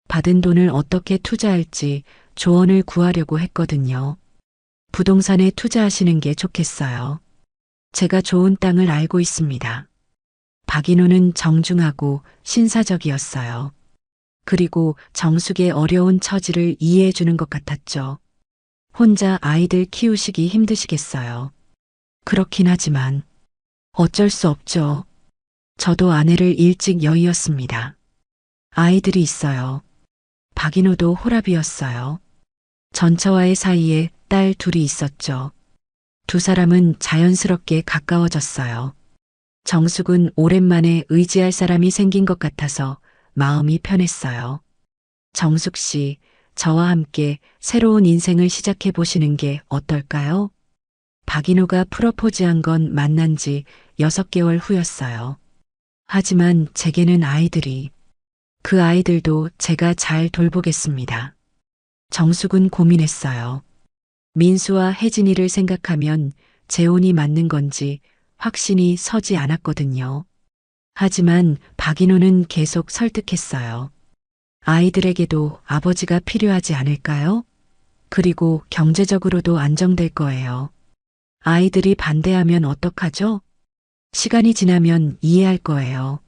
[SPEAKER 1] 받은 돈을 어떻게 투자할지 조언을 구하려고 했거든요. 부동산에 투자하시는 게 좋겠어요. 제가 좋은 땅을 알고 있습니다. 박인호는 정중하고 신사적이었어요. 그리고 정숙의 어려운 처지를 이해해 주는 것 같았죠. 혼자 아이들 키우시기 힘드시겠어요. 그렇긴 하지만 어쩔 수 없죠. 저도 아내를 일찍 여의었습니다. 아이들이 있어요. 박인호도 호랍이었어요. 전처와의 사이에 딸 둘이 있었죠. 두 사람은 자연스럽게 가까워졌어요. 정숙은 오랜만에 의지할 사람이 생긴 것 같아서 마음이 편했어요. 정숙 씨, 저와 함께 새로운 인생을 시작해 보시는 게 어떨까요? 박인호가 프러포즈한 건 만난 지 6개월 후였어요. 하지만 제게는 아이들이, 그 아이들도 제가 잘 돌보겠습니다. 정숙은 고민했어요. 민수와 혜진이를 생각하면 재혼이 맞는 건지 확신이 서지 않았거든요. 하지만 박인호는 계속 설득했어요. 아이들에게도 아버지가 필요하지 않을까요? 그리고 경제적으로도 안정될 거예요. 아이들이 반대하면 어떡하죠? 시간이 지나면 이해할 거예요.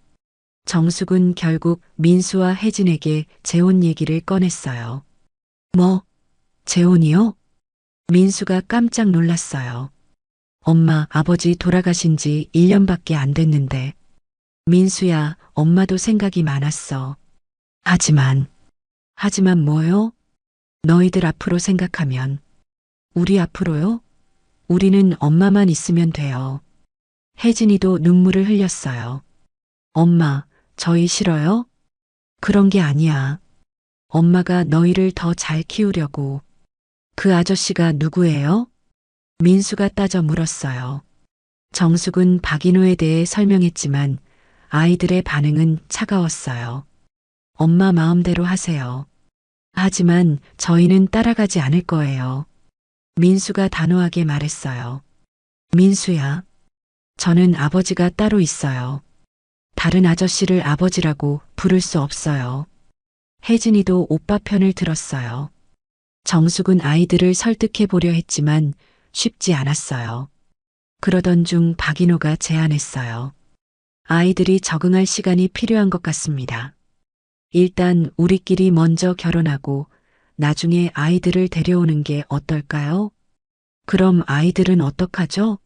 [SPEAKER 1] 정숙은 결국 민수와 혜진에게 재혼 얘기를 꺼냈어요. 뭐, 재혼이요? 민수가 깜짝 놀랐어요. 엄마, 아버지 돌아가신 지 1년밖에 안 됐는데. 민수야, 엄마도 생각이 많았어. 하지만 뭐요? 너희들 앞으로 생각하면. 우리 앞으로요? 우리는 엄마만 있으면 돼요. 혜진이도 눈물을 흘렸어요. 엄마, 저희 싫어요? 그런 게 아니야. 엄마가 너희를 더 잘 키우려고. 그 아저씨가 누구예요? 민수가 따져 물었어요. 정숙은 박인호에 대해 설명했지만 아이들의 반응은 차가웠어요. 엄마 마음대로 하세요. 하지만 저희는 따라가지 않을 거예요. 민수가 단호하게 말했어요. 민수야, 저는 아버지가 따로 있어요. 다른 아저씨를 아버지라고 부를 수 없어요. 혜진이도 오빠 편을 들었어요. 정숙은 아이들을 설득해 보려 했지만 쉽지 않았어요. 그러던 중 박인호가 제안했어요. 아이들이 적응할 시간이 필요한 것 같습니다. 일단 우리끼리 먼저 결혼하고 나중에 아이들을 데려오는 게 어떨까요? 그럼 아이들은 어떡하죠?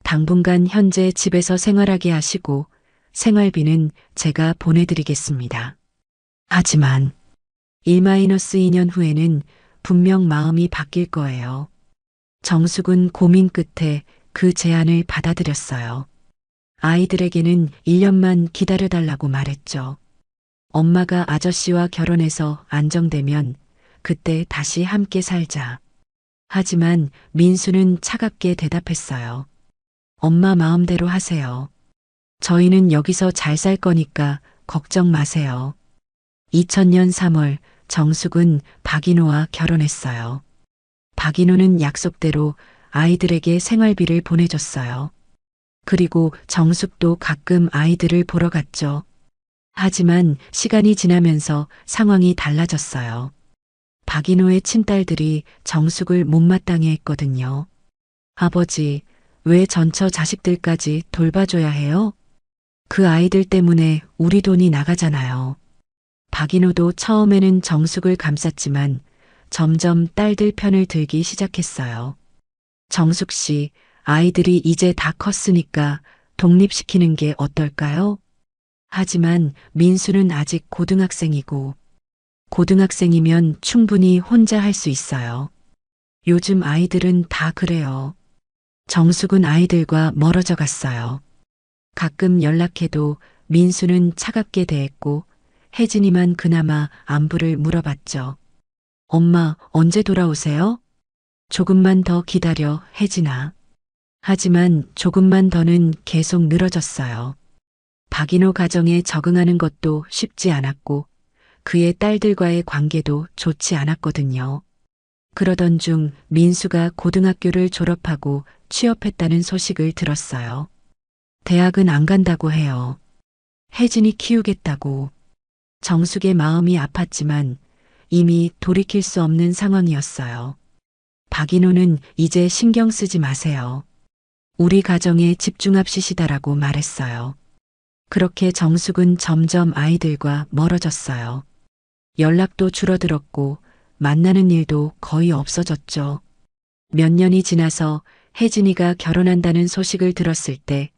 [SPEAKER 1] 당분간 현재 집에서 생활하게 하시고 생활비는 제가 보내드리겠습니다. 하지만 1-2년 후에는 분명 마음이 바뀔 거예요. 정숙은 고민 끝에 그 제안을 받아들였어요. 아이들에게는 1년만 기다려달라고 말했죠. 엄마가 아저씨와 결혼해서 안정되면 그때 다시 함께 살자. 하지만 민수는 차갑게 대답했어요. 엄마 마음대로 하세요. 저희는 여기서 잘 살 거니까 걱정 마세요. 2000년 3월 정숙은 박인호와 결혼했어요. 박인호는 약속대로 아이들에게 생활비를 보내줬어요. 그리고 정숙도 가끔 아이들을 보러 갔죠. 하지만 시간이 지나면서 상황이 달라졌어요. 박인호의 친딸들이 정숙을 못마땅해 했거든요. 아버지, 왜 전처 자식들까지 돌봐줘야 해요? 그 아이들 때문에 우리 돈이 나가잖아요. 박인호도 처음에는 정숙을 감쌌지만 점점 딸들 편을 들기 시작했어요. 정숙 씨, 아이들이 이제 다 컸으니까 독립시키는 게 어떨까요? 하지만 민수는 아직 고등학생이고, 고등학생이면 충분히 혼자 할 수 있어요. 요즘 아이들은 다 그래요. 정숙은 아이들과 멀어져 갔어요. 가끔 연락해도 민수는 차갑게 대했고, 혜진이만 그나마 안부를 물어봤죠. 엄마, 언제 돌아오세요? 조금만 더 기다려, 혜진아. 하지만 조금만 더는 계속 늘어졌어요. 박인호 가정에 적응하는 것도 쉽지 않았고, 그의 딸들과의 관계도 좋지 않았거든요. 그러던 중 민수가 고등학교를 졸업하고 취업했다는 소식을 들었어요. 대학은 안 간다고 해요. 혜진이 키우겠다고. 정숙의 마음이 아팠지만 이미 돌이킬 수 없는 상황이었어요. 박인호는 이제 신경 쓰지 마세요. 우리 가정에 집중합시다라고 말했어요. 그렇게 정숙은 점점 아이들과 멀어졌어요. 연락도 줄어들었고 만나는 일도 거의 없어졌죠. 몇 년이 지나서 혜진이가 결혼한다는 소식을 들었을 때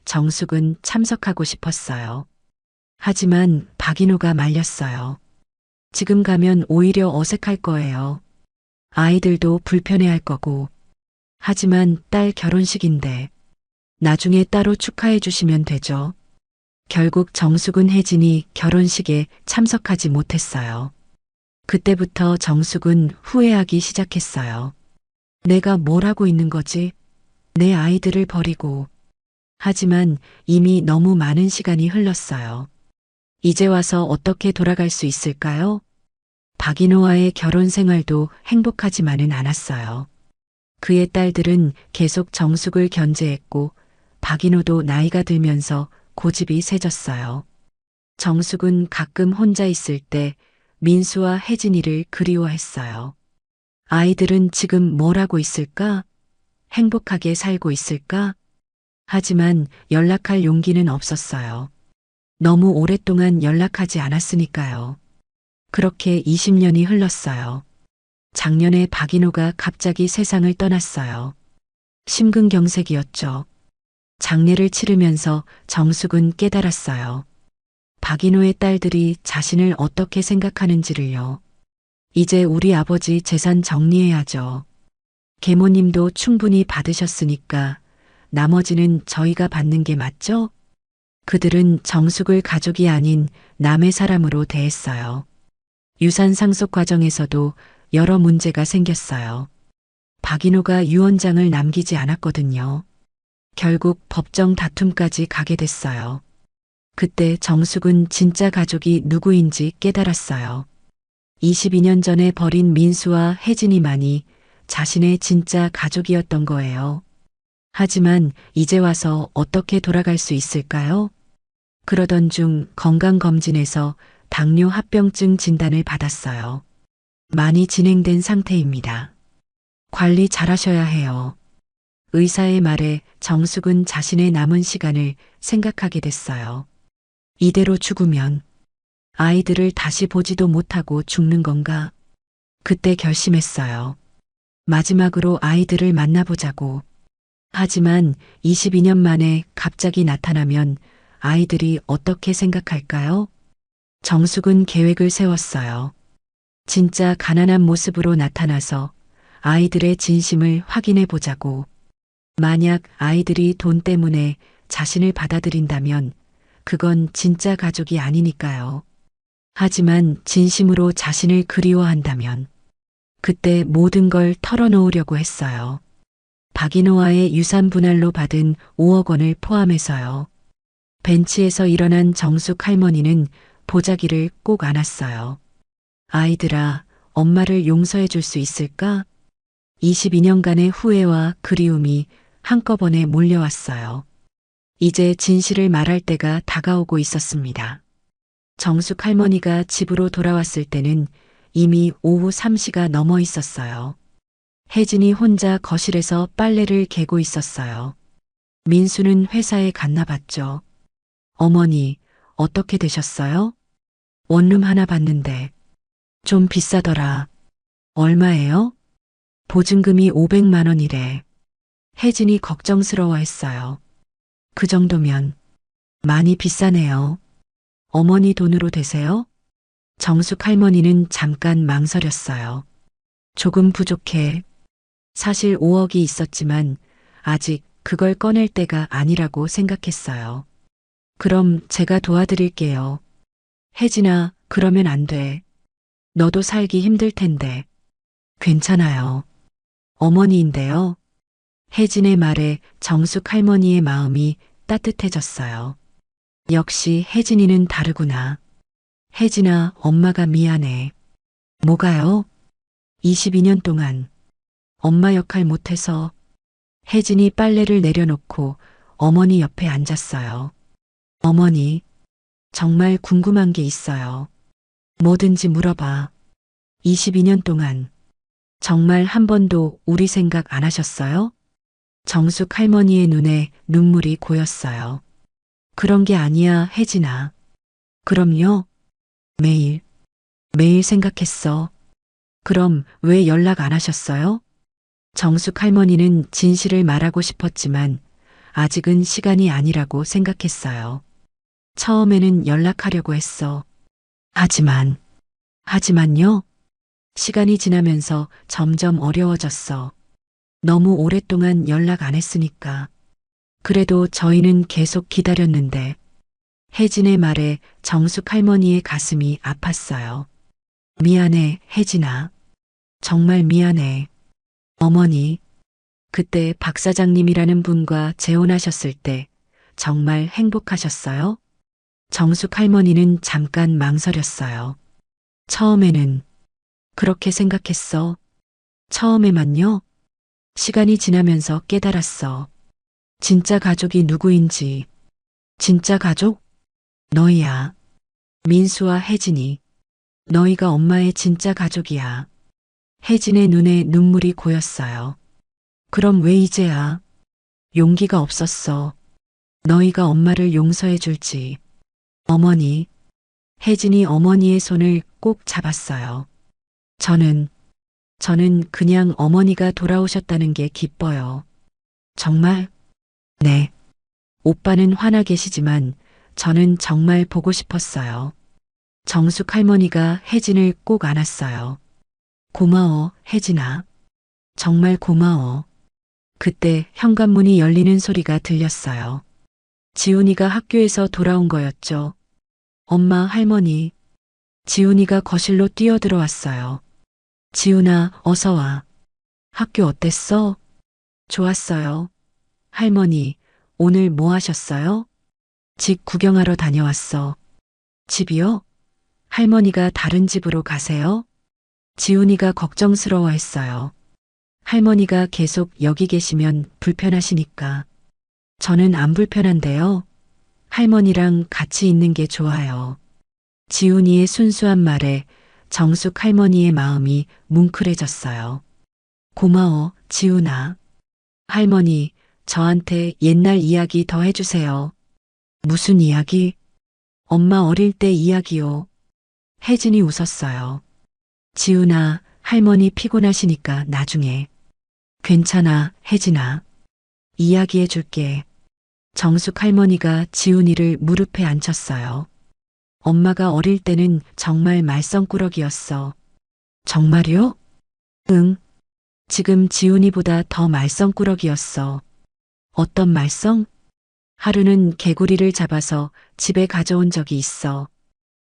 [SPEAKER 1] 정숙은 참석하고 싶었어요. 하지만 박인호가 말렸어요. 지금 가면 오히려 어색할 거예요. 아이들도 불편해할 거고. 하지만 딸 결혼식인데 나중에 따로 축하해 주시면 되죠. 결국 정숙은 혜진이 결혼식에 참석하지 못했어요. 그때부터 정숙은 후회하기 시작했어요. 내가 뭘 하고 있는 거지? 내 아이들을 버리고. 하지만 이미 너무 많은 시간이 흘렀어요. 이제 와서 어떻게 돌아갈 수 있을까요? 박인호와의 결혼 생활도 행복하지만은 않았어요. 그의 딸들은 계속 정숙을 견제했고 박인호도 나이가 들면서 고집이 세졌어요. 정숙은 가끔 혼자 있을 때 민수와 혜진이를 그리워했어요. 아이들은 지금 뭘 하고 있을까? 행복하게 살고 있을까? 하지만 연락할 용기는 없었어요. 너무 오랫동안 연락하지 않았으니까요. 그렇게 20년이 흘렀어요. 작년에 박인호가 갑자기 세상을 떠났어요. 심근경색이었죠. 장례를 치르면서 정숙은 깨달았어요. 박인호의 딸들이 자신을 어떻게 생각하는지를요. 이제 우리 아버지 재산 정리해야죠. 계모님도 충분히 받으셨으니까 나머지는 저희가 받는 게 맞죠? 그들은 정숙을 가족이 아닌 남의 사람으로 대했어요. 유산 상속 과정에서도 여러 문제가 생겼어요. 박인호가 유언장을 남기지 않았거든요. 결국 법정 다툼까지 가게 됐어요. 그때 정숙은 진짜 가족이 누구인지 깨달았어요. 22년 전에 버린 민수와 혜진이만이 자신의 진짜 가족이었던 거예요. 하지만 이제 와서 어떻게 돌아갈 수 있을까요? 그러던 중 건강검진에서 당뇨 합병증 진단을 받았어요. 많이 진행된 상태입니다. 관리 잘하셔야 해요. 의사의 말에 정숙은 자신의 남은 시간을 생각하게 됐어요. 이대로 죽으면 아이들을 다시 보지도 못하고 죽는 건가? 그때 결심했어요. 마지막으로 아이들을 만나보자고. 하지만 22년 만에 갑자기 나타나면 아이들이 어떻게 생각할까요? 정숙은 계획을 세웠어요. 진짜 가난한 모습으로 나타나서 아이들의 진심을 확인해 보자고. 만약 아이들이 돈 때문에 자신을 받아들인다면 그건 진짜 가족이 아니니까요. 하지만 진심으로 자신을 그리워한다면 그때 모든 걸 털어놓으려고 했어요. 박인호와의 유산 분할로 받은 5억 원을 포함해서요. 벤치에서 일어난 정숙 할머니는 보자기를 꼭 안았어요. 아이들아, 엄마를 용서해 줄 수 있을까? 22년간의 후회와 그리움이 한꺼번에 몰려왔어요. 이제 진실을 말할 때가 다가오고 있었습니다. 정숙 할머니가 집으로 돌아왔을 때는 이미 오후 3시가 넘어 있었어요. 혜진이 혼자 거실에서 빨래를 개고 있었어요. 민수는 회사에 갔나 봤죠. 어머니, 어떻게 되셨어요? 원룸 하나 봤는데 좀 비싸더라. 얼마예요? 보증금이 500만 원이래. 혜진이 걱정스러워했어요. 그 정도면 많이 비싸네요. 어머니 돈으로 되세요? 정숙 할머니는 잠깐 망설였어요. 조금 부족해. 사실 5억이 있었지만 아직 그걸 꺼낼 때가 아니라고 생각했어요. 그럼 제가 도와드릴게요. 혜진아, 그러면 안 돼. 너도 살기 힘들 텐데. 괜찮아요. 어머니인데요. 혜진의 말에 정숙 할머니의 마음이 따뜻해졌어요. 역시 혜진이는 다르구나. 혜진아, 엄마가 미안해. 뭐가요? 22년 동안 엄마 역할 못해서. 혜진이 빨래를 내려놓고 어머니 옆에 앉았어요. 어머니, 정말 궁금한 게 있어요. 뭐든지 물어봐. 22년 동안 정말 한 번도 우리 생각 안 하셨어요? 정숙 할머니의 눈에 눈물이 고였어요. 그런 게 아니야, 혜진아. 그럼요. 매일, 매일 생각했어. 그럼 왜 연락 안 하셨어요? 정숙 할머니는 진실을 말하고 싶었지만 아직은 시간이 아니라고 생각했어요. 처음에는 연락하려고 했어. 하지만요. 시간이 지나면서 점점 어려워졌어. 너무 오랫동안 연락 안 했으니까. 그래도 저희는 계속 기다렸는데. 혜진의 말에 정숙 할머니의 가슴이 아팠어요. 미안해, 혜진아. 정말 미안해. 어머니, 그때 박 사장님이라는 분과 재혼하셨을 때 정말 행복하셨어요? 정숙 할머니는 잠깐 망설였어요. 처음에는 그렇게 생각했어. 처음에만요. 시간이 지나면서 깨달았어. 진짜 가족이 누구인지. 진짜 가족? 너희야. 민수와 혜진이. 너희가 엄마의 진짜 가족이야. 혜진의 눈에 눈물이 고였어요. 그럼 왜 이제야? 용기가 없었어. 너희가 엄마를 용서해 줄지. 어머니. 혜진이 어머니의 손을 꼭 잡았어요. 저는 그냥 어머니가 돌아오셨다는 게 기뻐요. 정말? 네. 오빠는 화나 계시지만 저는 정말 보고 싶었어요. 정숙 할머니가 혜진을 꼭 안았어요. 고마워, 혜진아. 정말 고마워. 그때 현관문이 열리는 소리가 들렸어요. 지훈이가 학교에서 돌아온 거였죠. 엄마, 할머니. 지훈이가 거실로 뛰어들어왔어요. 지훈아, 어서 와. 학교 어땠어? 좋았어요. 할머니, 오늘 뭐 하셨어요? 집 구경하러 다녀왔어. 집이요? 할머니가 다른 집으로 가세요? 지훈이가 걱정스러워했어요. 할머니가 계속 여기 계시면 불편하시니까. 저는 안 불편한데요. 할머니랑 같이 있는 게 좋아요. 지훈이의 순수한 말에 정숙 할머니의 마음이 뭉클해졌어요. 고마워, 지훈아. 할머니, 저한테 옛날 이야기 더 해주세요. 무슨 이야기? 엄마 어릴 때 이야기요. 혜진이 웃었어요. 지훈아, 할머니 피곤하시니까 나중에. 괜찮아, 혜진아. 이야기해 줄게. 정숙 할머니가 지훈이를 무릎에 앉혔어요. 엄마가 어릴 때는 정말 말썽꾸러기였어. 정말요? 응. 지금 지훈이보다 더 말썽꾸러기였어. 어떤 말썽? 하루는 개구리를 잡아서 집에 가져온 적이 있어.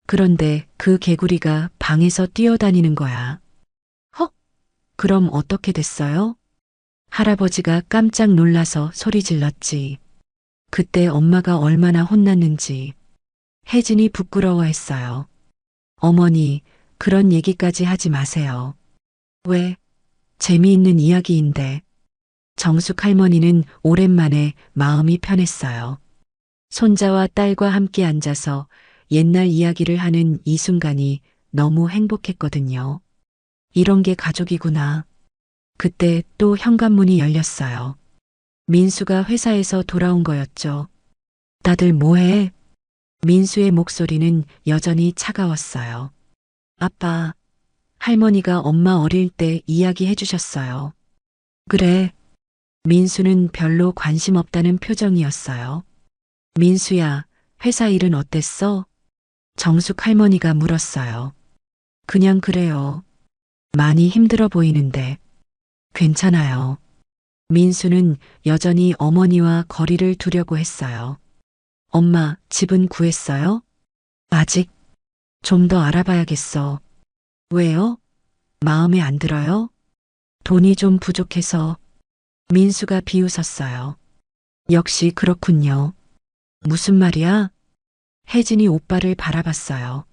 [SPEAKER 1] 그런데 그 개구리가 방에서 뛰어다니는 거야. 헉! 그럼 어떻게 됐어요? 할아버지가 깜짝 놀라서 소리 질렀지. 그때 엄마가 얼마나 혼났는지. 혜진이 부끄러워했어요. 어머니, 그런 얘기까지 하지 마세요. 왜? 재미있는 이야기인데. 정숙 할머니는 오랜만에 마음이 편했어요. 손자와 딸과 함께 앉아서 옛날 이야기를 하는 이 순간이 너무 행복했거든요. 이런 게 가족이구나. 그때 또 현관문이 열렸어요. 민수가 회사에서 돌아온 거였죠. 다들 뭐해? 민수의 목소리는 여전히 차가웠어요. 아빠, 할머니가 엄마 어릴 때 이야기해 주셨어요. 그래. 민수는 별로 관심 없다는 표정이었어요. 민수야, 회사 일은 어땠어? 정숙 할머니가 물었어요. 그냥 그래요. 많이 힘들어 보이는데. 괜찮아요. 민수는 여전히 어머니와 거리를 두려고 했어요. 엄마, 집은 구했어요? 아직? 좀 더 알아봐야겠어. 왜요? 마음에 안 들어요? 돈이 좀 부족해서. 민수가 비웃었어요. 역시 그렇군요. 무슨 말이야? 혜진이 오빠를 바라봤어요.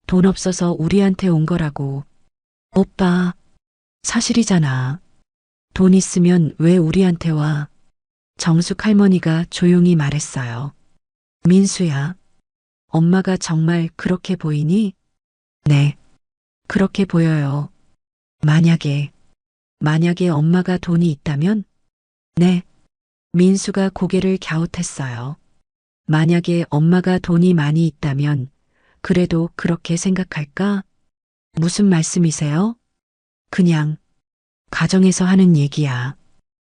[SPEAKER 1] 돈 없어서 우리한테 온 거라고. 오빠, 사실이잖아. 돈 있으면 왜 우리한테 와? 정숙 할머니가 조용히 말했어요. 민수야, 엄마가 정말 그렇게 보이니? 네, 그렇게 보여요. 만약에 엄마가 돈이 있다면? 네, 민수가 고개를 갸웃했어요. 만약에 엄마가 돈이 많이 있다면 그래도 그렇게 생각할까? 무슨 말씀이세요? 그냥 가정에서 하는 얘기야.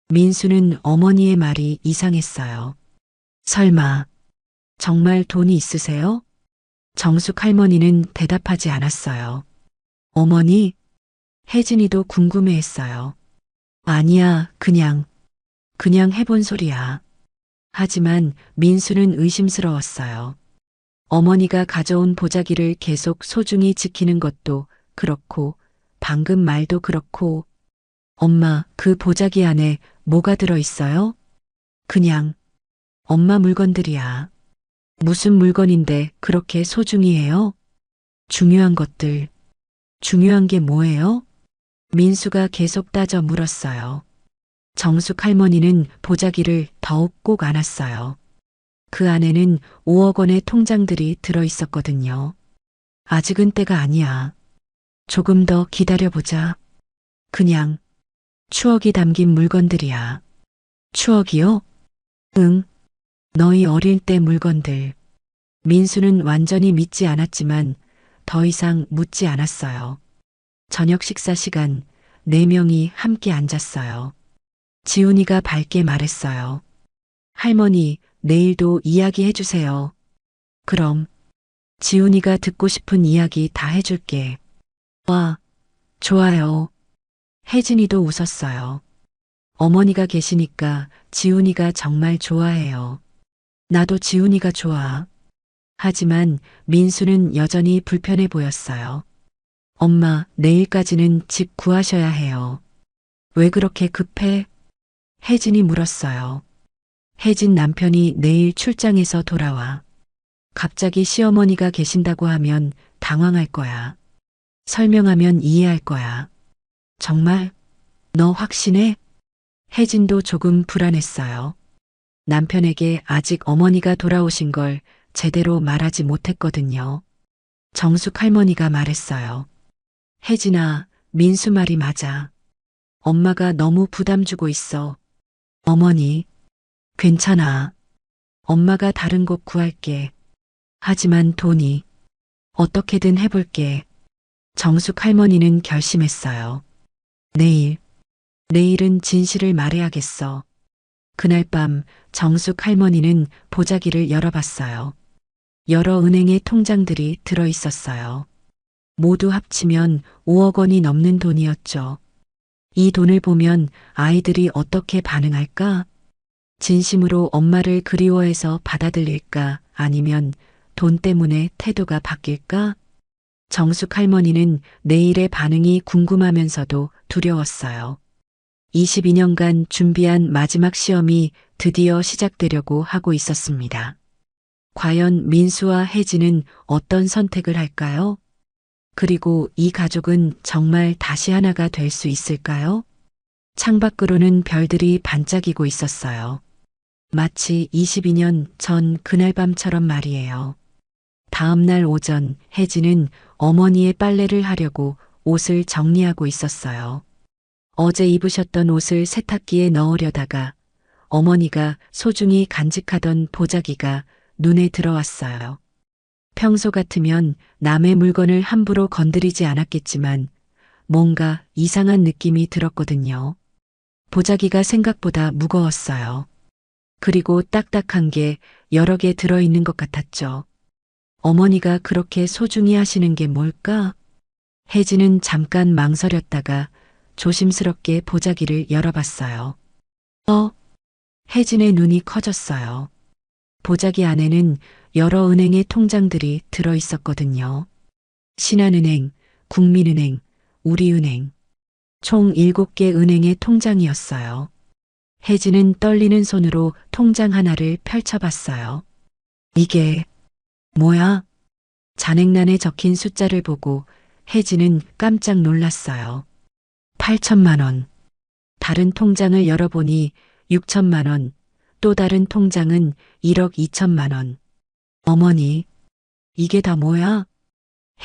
[SPEAKER 1] 민수는 어머니의 말이 이상했어요. 설마 정말 돈이 있으세요? 정숙 할머니는 대답하지 않았어요. 어머니, 혜진이도 궁금해했어요. 아니야, 그냥 해본 소리야. 하지만 민수는 의심스러웠어요. 어머니가 가져온 보자기를 계속 소중히 지키는 것도 그렇고, 방금 말도 그렇고, 엄마, 그 보자기 안에 뭐가 들어있어요? 그냥 엄마 물건들이야. 무슨 물건인데 그렇게 소중히 해요? 중요한 것들. 중요한 게 뭐예요? 민수가 계속 따져 물었어요. 정숙 할머니는 보자기를 더욱 꼭 안았어요. 그 안에는 5억 원의 통장들이 들어 있었거든요. 아직은 때가 아니야. 조금 더 기다려보자. 그냥 추억이 담긴 물건들이야. 추억이요? 응. 너희 어릴 때 물건들. 민수는 완전히 믿지 않았지만 더 이상 묻지 않았어요. 저녁 식사 시간 4명이 함께 앉았어요. 지훈이가 밝게 말했어요. 할머니, 내일도 이야기해 주세요. 그럼 지훈이가 듣고 싶은 이야기 다 해줄게. 와, 좋아요. 혜진이도 웃었어요. 어머니가 계시니까 지훈이가 정말 좋아해요. 나도 지훈이가 좋아. 하지만 민수는 여전히 불편해 보였어요. 엄마, 내일까지는 집 구하셔야 해요. 왜 그렇게 급해? 혜진이 물었어요. 혜진 남편이 내일 출장에서 돌아와. 갑자기 시어머니가 계신다고 하면 당황할 거야. 설명하면 이해할 거야. 정말? 너 확신해? 혜진도 조금 불안했어요. 남편에게 아직 어머니가 돌아오신 걸 제대로 말하지 못했거든요. 정숙 할머니가 말했어요. 혜진아, 민수 말이 맞아. 엄마가 너무 부담 주고 있어. 어머니, 괜찮아. 엄마가 다른 곳 구할게. 하지만 돈이 어떻게든 해볼게. 정숙 할머니는 결심했어요. 내일은 진실을 말해야겠어. 그날 밤 정숙 할머니는 보자기를 열어봤어요. 여러 은행의 통장들이 들어 있었어요. 모두 합치면 5억 원이 넘는 돈이었죠. 이 돈을 보면 아이들이 어떻게 반응할까? 진심으로 엄마를 그리워해서 받아들일까? 아니면 돈 때문에 태도가 바뀔까? 정숙 할머니는 내일의 반응이 궁금하면서도 두려웠어요. 22년간 준비한 마지막 시험이 드디어 시작되려고 하고 있었습니다. 과연 민수와 혜진은 어떤 선택을 할까요? 그리고 이 가족은 정말 다시 하나가 될 수 있을까요? 창밖으로는 별들이 반짝이고 있었어요. 마치 22년 전 그날 밤처럼 말이에요. 다음 날 오전 혜진은 어머니의 빨래를 하려고 옷을 정리하고 있었어요. 어제 입으셨던 옷을 세탁기에 넣으려다가 어머니가 소중히 간직하던 보자기가 눈에 들어왔어요. 평소 같으면 남의 물건을 함부로 건드리지 않았겠지만 뭔가 이상한 느낌이 들었거든요. 보자기가 생각보다 무거웠어요. 그리고 딱딱한 게 여러 개 들어있는 것 같았죠. 어머니가 그렇게 소중히 하시는 게 뭘까? 혜진은 잠깐 망설였다가 조심스럽게 보자기를 열어봤어요. 혜진의 눈이 커졌어요. 보자기 안에는 여러 은행의 통장들이 들어있었거든요. 신한은행, 국민은행, 우리은행. 총 7개 은행의 통장이었어요. 혜진은 떨리는 손으로 통장 하나를 펼쳐봤어요. 이게 뭐야? 잔액란에 적힌 숫자를 보고 혜진은 깜짝 놀랐어요. 8천만 원. 다른 통장을 열어보니 6천만 원. 또 다른 통장은 1억 2천만 원. 어머니, 이게 다 뭐야?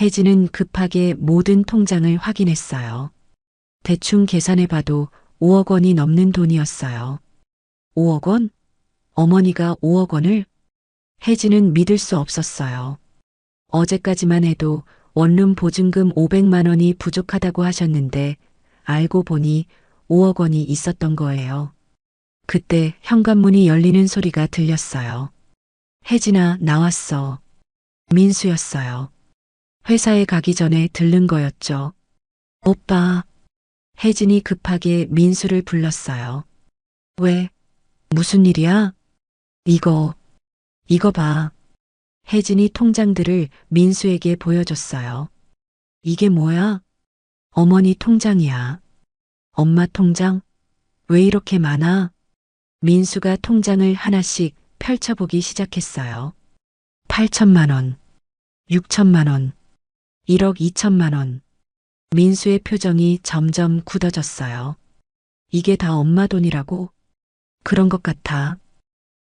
[SPEAKER 1] 혜진은 급하게 모든 통장을 확인했어요. 대충 계산해봐도 5억 원이 넘는 돈이었어요. 5억 원? 어머니가 5억 원을? 혜진은 믿을 수 없었어요. 어제까지만 해도 원룸 보증금 500만 원이 부족하다고 하셨는데 알고 보니 5억 원이 있었던 거예요. 그때 현관문이 열리는 소리가 들렸어요. 혜진아, 나왔어. 민수였어요. 회사에 가기 전에 들른 거였죠. 오빠. 혜진이 급하게 민수를 불렀어요. 왜? 무슨 일이야? 이거 봐. 혜진이 통장들을 민수에게 보여줬어요. 이게 뭐야? 어머니 통장이야. 엄마 통장? 왜 이렇게 많아? 민수가 통장을 하나씩 펼쳐보기 시작했어요. 8천만 원, 6천만 원, 1억 2천만 원. 민수의 표정이 점점 굳어졌어요. 이게 다 엄마 돈이라고? 그런 것 같아.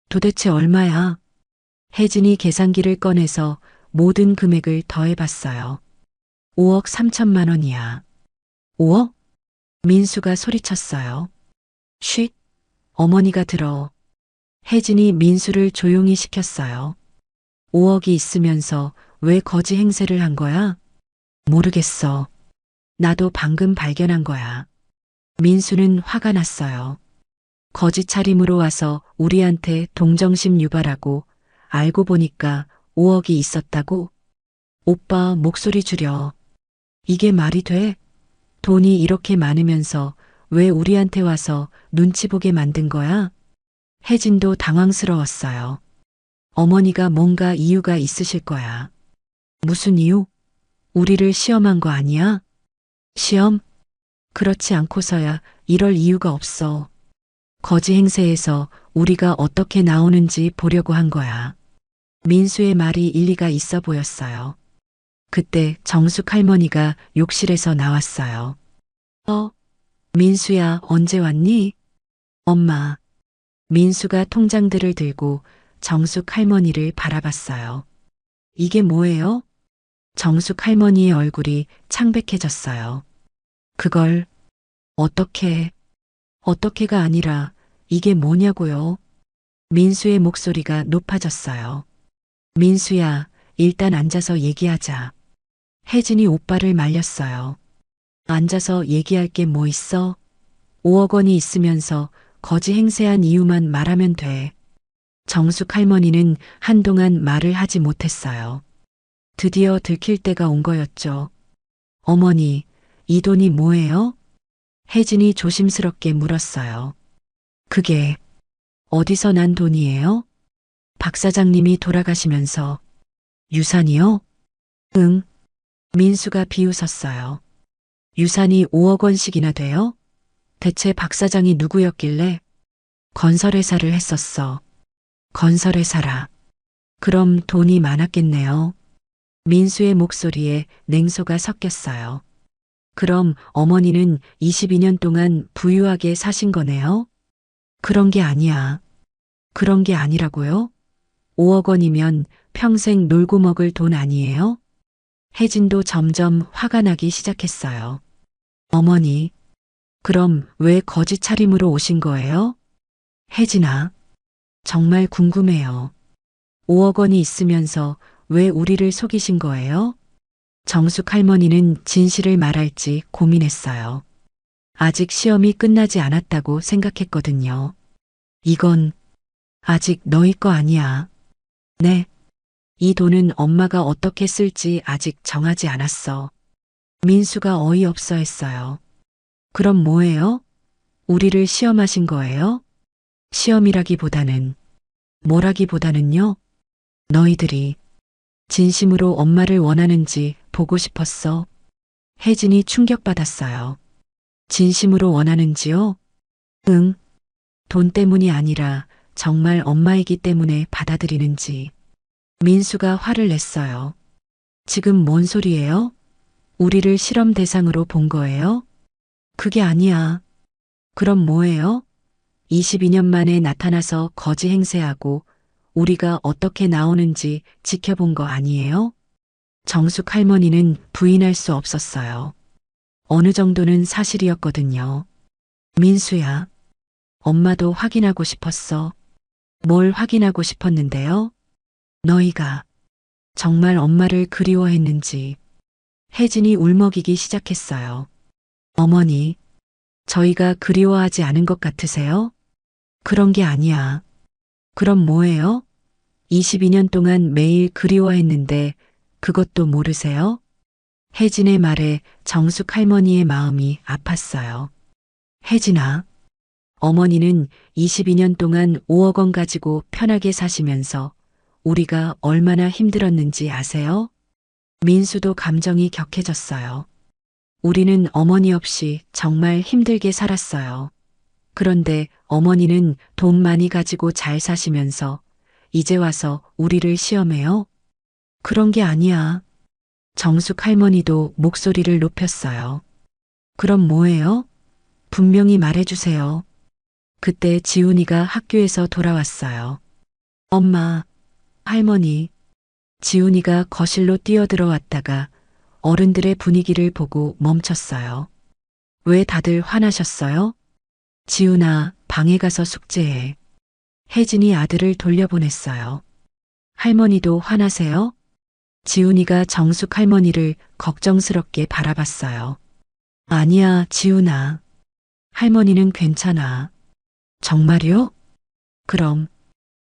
[SPEAKER 1] 도대체 얼마야? 혜진이 계산기를 꺼내서 모든 금액을 더해봤어요. 5억 3천만 원이야. 5억? 민수가 소리쳤어요. 쉿! 어머니가 들어. 혜진이 민수를 조용히 시켰어요. 5억이 있으면서 왜 거지 행세를 한 거야? 모르겠어. 나도 방금 발견한 거야. 민수는 화가 났어요. 거지 차림으로 와서 우리한테 동정심 유발하고 알고 보니까 5억이 있었다고? 오빠 목소리 줄여. 이게 말이 돼? 돈이 이렇게 많으면서 왜 우리한테 와서 눈치 보게 만든 거야? 혜진도 당황스러웠어요. 어머니가 뭔가 이유가 있으실 거야. 무슨 이유? 우리를 시험한 거 아니야? 시험? 그렇지 않고서야 이럴 이유가 없어. 거지 행세에서 우리가 어떻게 나오는지 보려고 한 거야. 민수의 말이 일리가 있어 보였어요. 그때 정숙 할머니가 욕실에서 나왔어요. 민수야, 언제 왔니? 엄마. 민수가 통장들을 들고 정숙 할머니를 바라봤어요. 이게 뭐예요? 정숙 할머니의 얼굴이 창백해졌어요. 그걸 어떻게가 아니라 이게 뭐냐고요? 민수의 목소리가 높아졌어요. 민수야, 일단 앉아서 얘기하자. 혜진이 오빠를 말렸어요. 앉아서 얘기할 게 뭐 있어? 5억 원이 있으면서 거지 행세한 이유만 말하면 돼. 정숙 할머니는 한동안 말을 하지 못했어요. 드디어 들킬 때가 온 거였죠. 어머니, 이 돈이 뭐예요? 혜진이 조심스럽게 물었어요. 그게 어디서 난 돈이에요? 박 사장님이 돌아가시면서. 유산이요? 응. 민수가 비웃었어요. 유산이 5억 원씩이나 돼요? 대체 박 사장이 누구였길래? 건설회사를 했었어. 건설회사라. 그럼 돈이 많았겠네요. 민수의 목소리에 냉소가 섞였어요. 그럼 어머니는 22년 동안 부유하게 사신 거네요? 그런 게 아니야. 그런 게 아니라고요? 5억 원이면 평생 놀고 먹을 돈 아니에요? 혜진도 점점 화가 나기 시작했어요. 어머니, 그럼 왜 거짓 차림으로 오신 거예요? 혜진아, 정말 궁금해요. 5억 원이 있으면서 왜 우리를 속이신 거예요? 정숙 할머니는 진실을 말할지 고민했어요. 아직 시험이 끝나지 않았다고 생각했거든요. 이건 아직 너희 거 아니야. 네. 이 돈은 엄마가 어떻게 쓸지 아직 정하지 않았어. 민수가 어이없어 했어요. 그럼 뭐예요? 우리를 시험하신 거예요? 시험이라기보다는, 뭐라기보다는요? 너희들이 진심으로 엄마를 원하는지 보고 싶었어. 혜진이 충격받았어요. 진심으로 원하는지요? 응. 돈 때문이 아니라 정말 엄마이기 때문에 받아들이는지. 민수가 화를 냈어요. 지금 뭔 소리예요? 우리를 실험 대상으로 본 거예요? 그게 아니야. 그럼 뭐예요? 22년 만에 나타나서 거지 행세하고 우리가 어떻게 나오는지 지켜본 거 아니에요? 정숙 할머니는 부인할 수 없었어요. 어느 정도는 사실이었거든요. 민수야, 엄마도 확인하고 싶었어. 뭘 확인하고 싶었는데요? 너희가 정말 엄마를 그리워했는지. 혜진이 울먹이기 시작했어요. 어머니, 저희가 그리워하지 않은 것 같으세요? 그런 게 아니야. 그럼 뭐예요? 22년 동안 매일 그리워했는데 그것도 모르세요? 혜진의 말에 정숙 할머니의 마음이 아팠어요. 혜진아, 어머니는 22년 동안 5억 원 가지고 편하게 사시면서 우리가 얼마나 힘들었는지 아세요? 민수도 감정이 격해졌어요. 우리는 어머니 없이 정말 힘들게 살았어요. 그런데 어머니는 돈 많이 가지고 잘 사시면서 이제 와서 우리를 시험해요? 그런 게 아니야. 정숙 할머니도 목소리를 높였어요. 그럼 뭐예요? 분명히 말해주세요. 그때 지훈이가 학교에서 돌아왔어요. 엄마, 할머니, 지훈이가 거실로 뛰어들어왔다가 어른들의 분위기를 보고 멈췄어요. 왜 다들 화나셨어요? 지훈아, 방에 가서 숙제해. 혜진이 아들을 돌려보냈어요. 할머니도 화나세요? 지훈이가 정숙 할머니를 걱정스럽게 바라봤어요. 아니야, 지훈아. 할머니는 괜찮아. 정말요? 그럼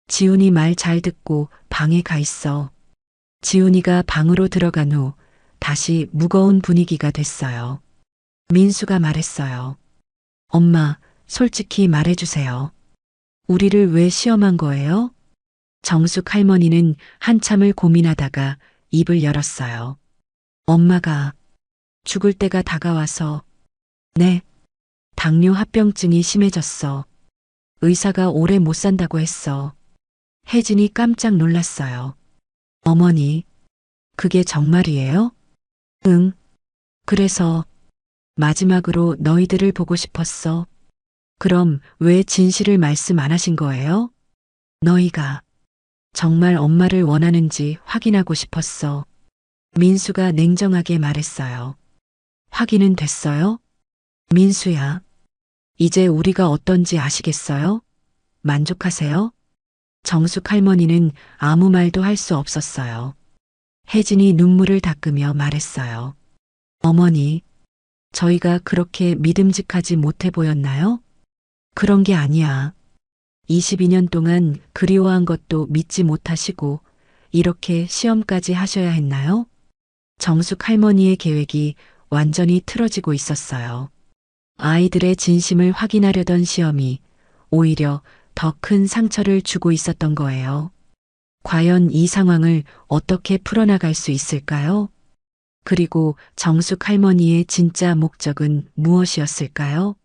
[SPEAKER 1] 지훈이 말 잘 듣고 방에 가 있어. 지훈이가 방으로 들어간 후 다시 무거운 분위기가 됐어요. 민수가 말했어요. 엄마, 솔직히 말해주세요. 우리를 왜 시험한 거예요? 정숙 할머니는 한참을 고민하다가 입을 열었어요. 엄마가 죽을 때가 다가와서. 네, 당뇨 합병증이 심해졌어. 의사가 오래 못 산다고 했어. 혜진이 깜짝 놀랐어요. 어머니, 그게 정말이에요? 응. 그래서 마지막으로 너희들을 보고 싶었어. 그럼 왜 진실을 말씀 안 하신 거예요? 너희가 정말 엄마를 원하는지 확인하고 싶었어. 민수가 냉정하게 말했어요. 확인은 됐어요? 민수야, 이제 우리가 어떤지 아시겠어요? 만족하세요? 정숙 할머니는 아무 말도 할 수 없었어요. 혜진이 눈물을 닦으며 말했어요. 어머니, 저희가 그렇게 믿음직하지 못해 보였나요? 그런 게 아니야. 22년 동안 그리워한 것도 믿지 못하시고 이렇게 시험까지 하셔야 했나요? 정숙 할머니의 계획이 완전히 틀어지고 있었어요. 아이들의 진심을 확인하려던 시험이 오히려 더 큰 상처를 주고 있었던 거예요. 과연 이 상황을 어떻게 풀어나갈 수 있을까요? 그리고 정숙 할머니의 진짜 목적은 무엇이었을까요?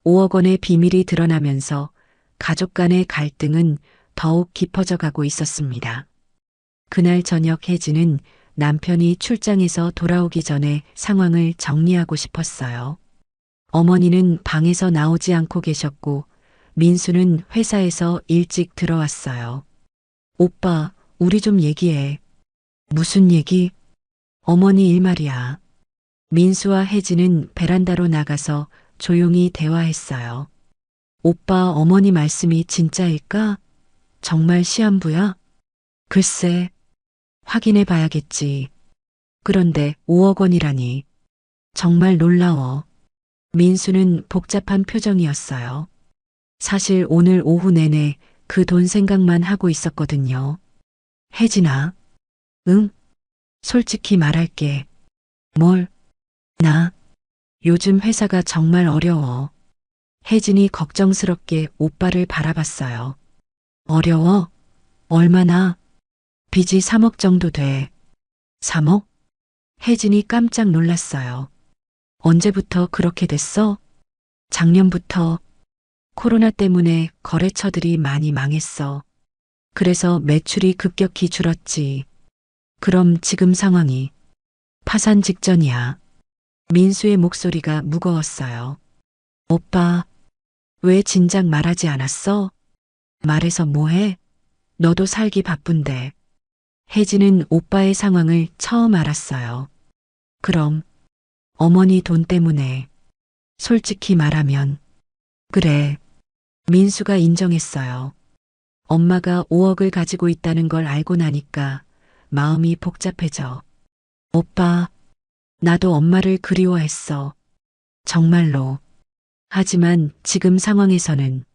[SPEAKER 1] 5억 원의 비밀이 드러나면서 가족 간의 갈등은 더욱 깊어져 가고 있었습니다. 그날 저녁 혜진은 남편이 출장에서 돌아오기 전에 상황을 정리하고 싶었어요. 어머니는 방에서 나오지 않고 계셨고 민수는 회사에서 일찍 들어왔어요. 오빠, 우리 좀 얘기해. 무슨 얘기? 어머니 일 말이야. 민수와 혜진은 베란다로 나가서 조용히 대화했어요. 오빠, 어머니 말씀이 진짜일까? 정말 시한부야? 글쎄, 확인해 봐야겠지. 그런데 5억 원이라니. 정말 놀라워. 민수는 복잡한 표정이었어요. 사실 오늘 오후 내내 그 돈 생각만 하고 있었거든요. 혜진아, 응? 솔직히 말할게. 뭘? 나? 요즘 회사가 정말 어려워. 혜진이 걱정스럽게 오빠를 바라봤어요. 어려워? 얼마나? 빚이 3억 정도 돼. 3억? 혜진이 깜짝 놀랐어요. 언제부터 그렇게 됐어? 작년부터. 코로나 때문에 거래처들이 많이 망했어. 그래서 매출이 급격히 줄었지. 그럼 지금 상황이 파산 직전이야. 민수의 목소리가 무거웠어요. 오빠, 왜 진작 말하지 않았어? 말해서 뭐해? 너도 살기 바쁜데. 혜진은 오빠의 상황을 처음 알았어요. 그럼 어머니 돈 때문에. 솔직히 말하면. 그래. 민수가 인정했어요. 엄마가 5억을 가지고 있다는 걸 알고 나니까 마음이 복잡해져. 오빠, 나도 엄마를 그리워했어. 정말로. 하지만 지금 상황에서는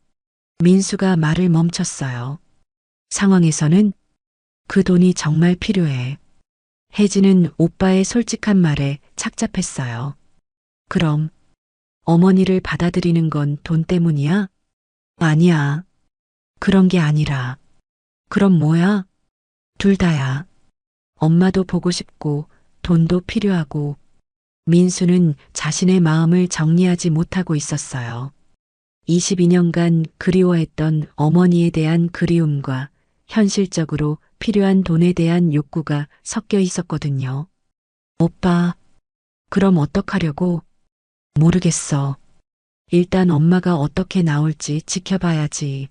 [SPEAKER 1] 민수가 말을 멈췄어요. 상황에서는 그 돈이 정말 필요해. 혜진은 오빠의 솔직한 말에 착잡했어요. 그럼 어머니를 받아들이는 건 돈 때문이야? 아니야. 그런 게 아니라. 그럼 뭐야? 둘 다야. 엄마도 보고 싶고 돈도 필요하고. 민수는 자신의 마음을 정리하지 못하고 있었어요. 22년간 그리워했던 어머니에 대한 그리움과 현실적으로 필요한 돈에 대한 욕구가 섞여 있었거든요. 오빠, 그럼 어떡하려고? 모르겠어. 일단 엄마가 어떻게 나올지 지켜봐야지.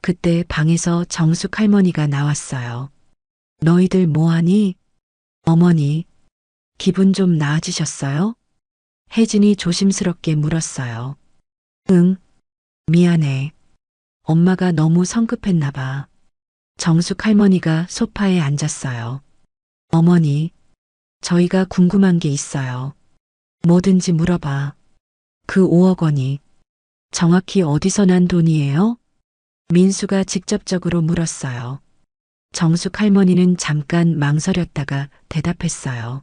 [SPEAKER 1] 그때 방에서 정숙 할머니가 나왔어요. 너희들 뭐하니? 어머니, 기분 좀 나아지셨어요? 혜진이 조심스럽게 물었어요. 응, 미안해. 엄마가 너무 성급했나 봐. 정숙 할머니가 소파에 앉았어요. 어머니, 저희가 궁금한 게 있어요. 뭐든지 물어봐. 그 5억 원이 정확히 어디서 난 돈이에요? 민수가 직접적으로 물었어요. 정숙 할머니는 잠깐 망설였다가 대답했어요.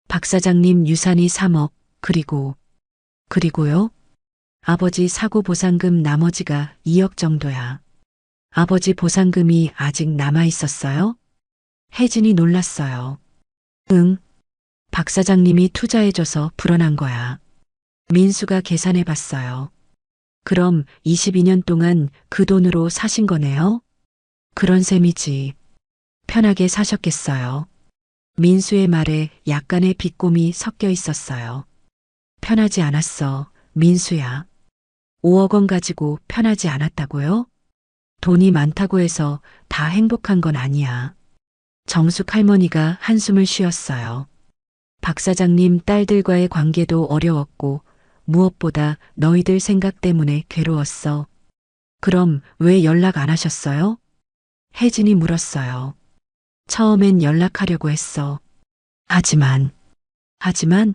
[SPEAKER 1] 박 사장님 유산이 3억, 그리고요? 아버지 사고 보상금 나머지가 2억 정도야. 아버지 보상금이 아직 남아 있었어요? 혜진이 놀랐어요. 응, 박 사장님이 투자해줘서 불어난 거야. 민수가 계산해 봤어요. 그럼 22년 동안 그 돈으로 사신 거네요? 그런 셈이지. 편하게 사셨겠어요. 민수의 말에 약간의 비꼼이 섞여 있었어요. 편하지 않았어, 민수야. 5억 원 가지고 편하지 않았다고요? 돈이 많다고 해서 다 행복한 건 아니야. 정숙 할머니가 한숨을 쉬었어요. 박 사장님 딸들과의 관계도 어려웠고 무엇보다 너희들 생각 때문에 괴로웠어. 그럼 왜 연락 안 하셨어요? 혜진이 물었어요. 처음엔 연락하려고 했어. 하지만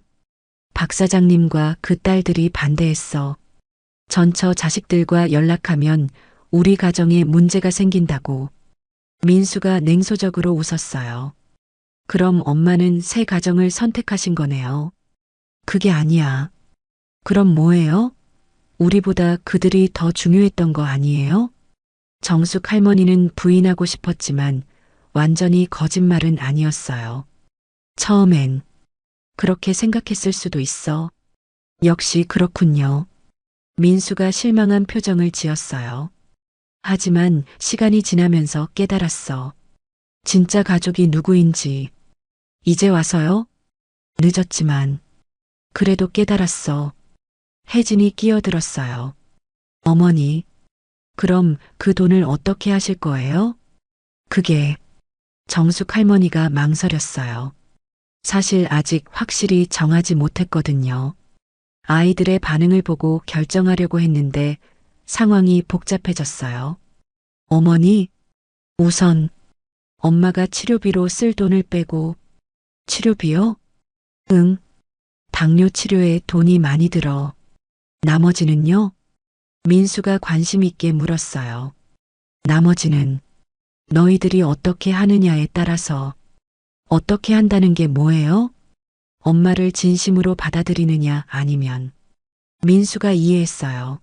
[SPEAKER 1] 박 사장님과 그 딸들이 반대했어. 전처 자식들과 연락하면 우리 가정에 문제가 생긴다고. 민수가 냉소적으로 웃었어요. 그럼 엄마는 새 가정을 선택하신 거네요. 그게 아니야. 그럼 뭐예요? 우리보다 그들이 더 중요했던 거 아니에요? 정숙 할머니는 부인하고 싶었지만 완전히 거짓말은 아니었어요. 처음엔 그렇게 생각했을 수도 있어. 역시 그렇군요. 민수가 실망한 표정을 지었어요. 하지만 시간이 지나면서 깨달았어. 진짜 가족이 누구인지. 이제 와서요? 늦었지만 그래도 깨달았어. 혜진이 끼어들었어요. 어머니, 그럼 그 돈을 어떻게 하실 거예요? 그게 정숙 할머니가 망설였어요. 사실 아직 확실히 정하지 못했거든요. 아이들의 반응을 보고 결정하려고 했는데 상황이 복잡해졌어요. 어머니, 우선 엄마가 치료비로 쓸 돈을 빼고 치료비요? 응, 당뇨 치료에 돈이 많이 들어. 나머지는요? 민수가 관심 있게 물었어요. 나머지는 너희들이 어떻게 하느냐에 따라서. 어떻게 한다는 게 뭐예요? 엄마를 진심으로 받아들이느냐 아니면. 민수가 이해했어요.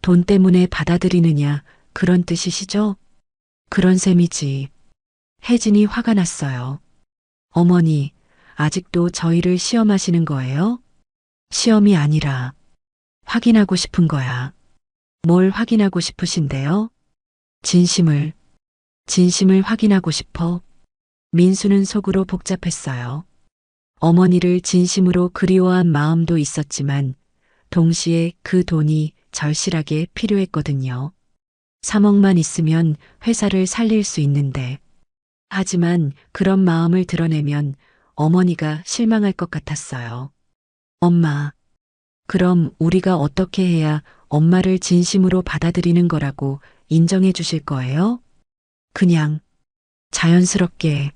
[SPEAKER 1] 돈 때문에 받아들이느냐 그런 뜻이시죠? 그런 셈이지. 혜진이 화가 났어요. 어머니, 아직도 저희를 시험하시는 거예요? 시험이 아니라 확인하고 싶은 거야. 뭘 확인하고 싶으신데요? 진심을, 진심을 확인하고 싶어. 민수는 속으로 복잡했어요. 어머니를 진심으로 그리워한 마음도 있었지만 동시에 그 돈이 절실하게 필요했거든요. 3억만 있으면 회사를 살릴 수 있는데. 하지만 그런 마음을 드러내면 어머니가 실망할 것 같았어요. 엄마, 그럼 우리가 어떻게 해야 엄마를 진심으로 받아들이는 거라고 인정해 주실 거예요? 그냥 자연스럽게,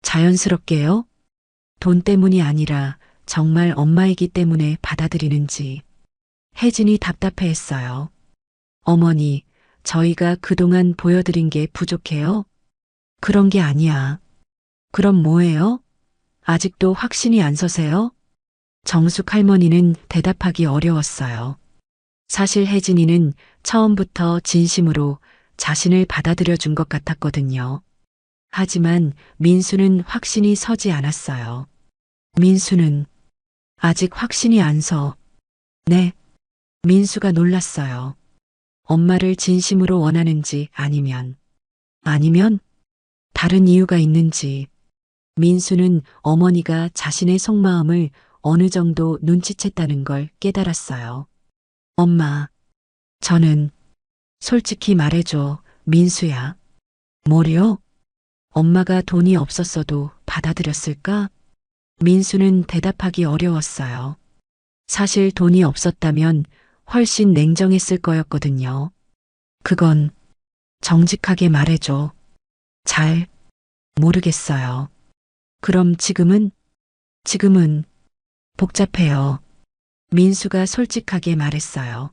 [SPEAKER 1] 자연스럽게요? 돈 때문이 아니라 정말 엄마이기 때문에 받아들이는지. 혜진이 답답해했어요. 어머니, 저희가 그동안 보여드린 게 부족해요? 그런 게 아니야. 그럼 뭐예요? 아직도 확신이 안 서세요? 정숙 할머니는 대답하기 어려웠어요. 사실 혜진이는 처음부터 진심으로 자신을 받아들여 준 것 같았거든요. 하지만 민수는 확신이 서지 않았어요. 민수는 아직 확신이 안 서. 네. 민수가 놀랐어요. 엄마를 진심으로 원하는지 아니면 다른 이유가 있는지. 민수는 어머니가 자신의 속마음을 어느 정도 눈치챘다는 걸 깨달았어요. 엄마, 저는 솔직히 말해줘, 민수야. 뭐요? 엄마가 돈이 없었어도 받아들였을까? 민수는 대답하기 어려웠어요. 사실 돈이 없었다면 훨씬 냉정했을 거였거든요. 그건 정직하게 말해줘. 잘 모르겠어요. 그럼 지금은 복잡해요. 민수가 솔직하게 말했어요.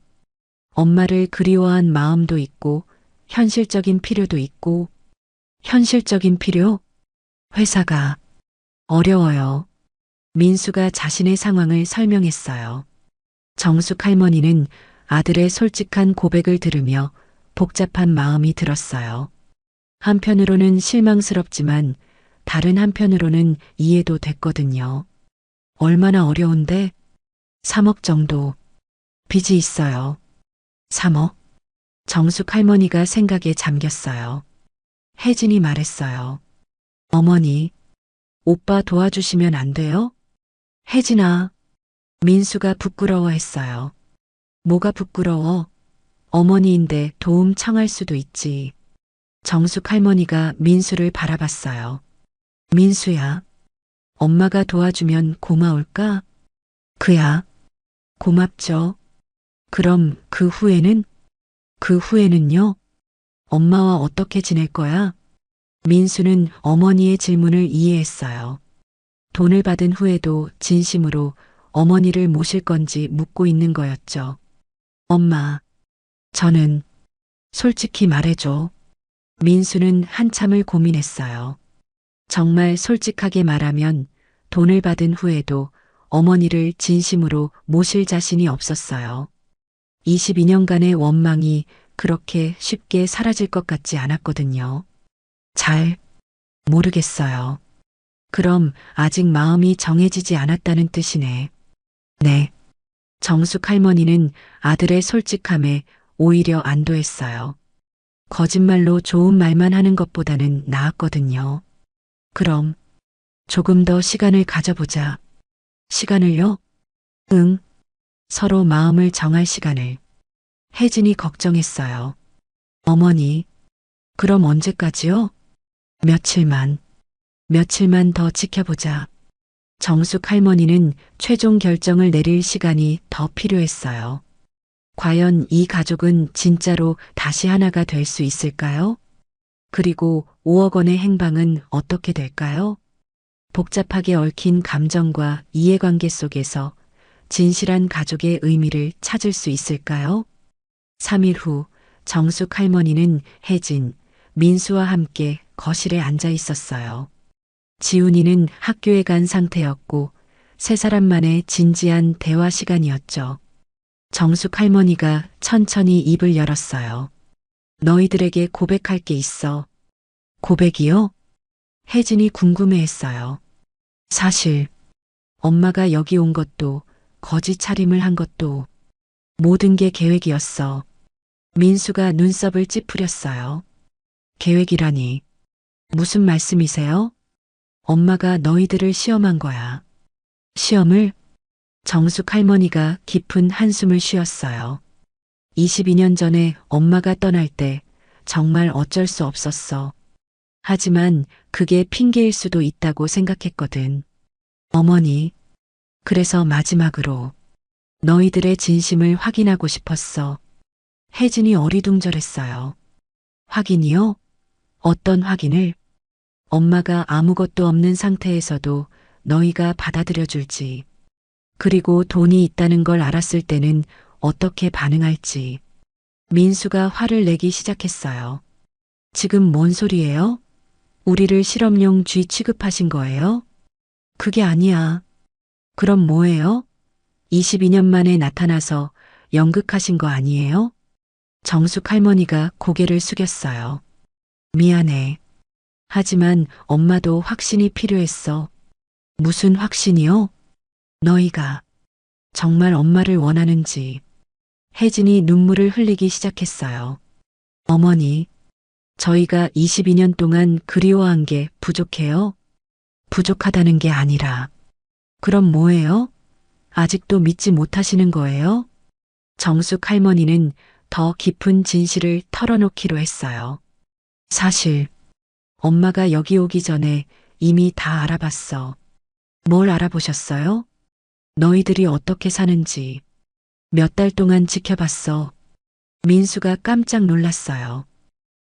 [SPEAKER 1] 엄마를 그리워한 마음도 있고 현실적인 필요도 있고. 현실적인 필요? 회사가 어려워요. 민수가 자신의 상황을 설명했어요. 정숙 할머니는 아들의 솔직한 고백을 들으며 복잡한 마음이 들었어요. 한편으로는 실망스럽지만 다른 한편으로는 이해도 됐거든요. 얼마나 어려운데? 3억 정도. 빚이 있어요. 3억? 정숙 할머니가 생각에 잠겼어요. 혜진이 말했어요. 어머니, 오빠 도와주시면 안 돼요? 혜진아, 민수가 부끄러워했어요. 뭐가 부끄러워? 어머니인데 도움 청할 수도 있지. 정숙 할머니가 민수를 바라봤어요. 민수야, 엄마가 도와주면 고마울까? 그야, 고맙죠. 그럼 그 후에는? 그 후에는요? 엄마와 어떻게 지낼 거야? 민수는 어머니의 질문을 이해했어요. 돈을 받은 후에도 진심으로 어머니를 모실 건지 묻고 있는 거였죠. 엄마, 저는 솔직히 말해줘. 민수는 한참을 고민했어요. 정말 솔직하게 말하면 돈을 받은 후에도 어머니를 진심으로 모실 자신이 없었어요. 22년간의 원망이 그렇게 쉽게 사라질 것 같지 않았거든요. 잘 모르겠어요. 그럼 아직 마음이 정해지지 않았다는 뜻이네. 네. 정숙 할머니는 아들의 솔직함에 오히려 안도했어요. 거짓말로 좋은 말만 하는 것보다는 나았거든요. 그럼 조금 더 시간을 가져보자. 시간을요? 응. 서로 마음을 정할 시간을. 혜진이 걱정했어요. 어머니, 그럼 언제까지요? 며칠만. 며칠만 더 지켜보자. 정숙 할머니는 최종 결정을 내릴 시간이 더 필요했어요. 과연 이 가족은 진짜로 다시 하나가 될 수 있을까요? 그리고 5억 원의 행방은 어떻게 될까요? 복잡하게 얽힌 감정과 이해관계 속에서 진실한 가족의 의미를 찾을 수 있을까요? 3일 후 정숙 할머니는 혜진, 민수와 함께 거실에 앉아 있었어요. 지훈이는 학교에 간 상태였고 세 사람만의 진지한 대화 시간이었죠. 정숙 할머니가 천천히 입을 열었어요. 너희들에게 고백할 게 있어. 고백이요? 혜진이 궁금해했어요. 사실 엄마가 여기 온 것도 거지 차림을 한 것도 모든 게 계획이었어. 민수가 눈썹을 찌푸렸어요. 계획이라니 무슨 말씀이세요? 엄마가 너희들을 시험한 거야. 시험을? 정숙 할머니가 깊은 한숨을 쉬었어요. 22년 전에 엄마가 떠날 때 정말 어쩔 수 없었어. 하지만 그게 핑계일 수도 있다고 생각했거든. 어머니, 그래서 마지막으로 너희들의 진심을 확인하고 싶었어. 혜진이 어리둥절했어요. 확인이요? 어떤 확인을? 엄마가 아무것도 없는 상태에서도 너희가 받아들여 줄지. 그리고 돈이 있다는 걸 알았을 때는 어떻게 반응할지. 민수가 화를 내기 시작했어요. 지금 뭔 소리예요? 우리를 실험용 쥐 취급하신 거예요? 그게 아니야. 그럼 뭐예요? 22년 만에 나타나서 연극하신 거 아니에요? 정숙 할머니가 고개를 숙였어요. 미안해. 하지만 엄마도 확신이 필요했어. 무슨 확신이요? 너희가 정말 엄마를 원하는지. 혜진이 눈물을 흘리기 시작했어요. 어머니, 저희가 22년 동안 그리워한 게 부족해요? 부족하다는 게 아니라. 그럼 뭐예요? 아직도 믿지 못하시는 거예요? 정숙 할머니는 더 깊은 진실을 털어놓기로 했어요. 사실, 엄마가 여기 오기 전에 이미 다 알아봤어. 뭘 알아보셨어요? 너희들이 어떻게 사는지. 몇 달 동안 지켜봤어. 민수가 깜짝 놀랐어요.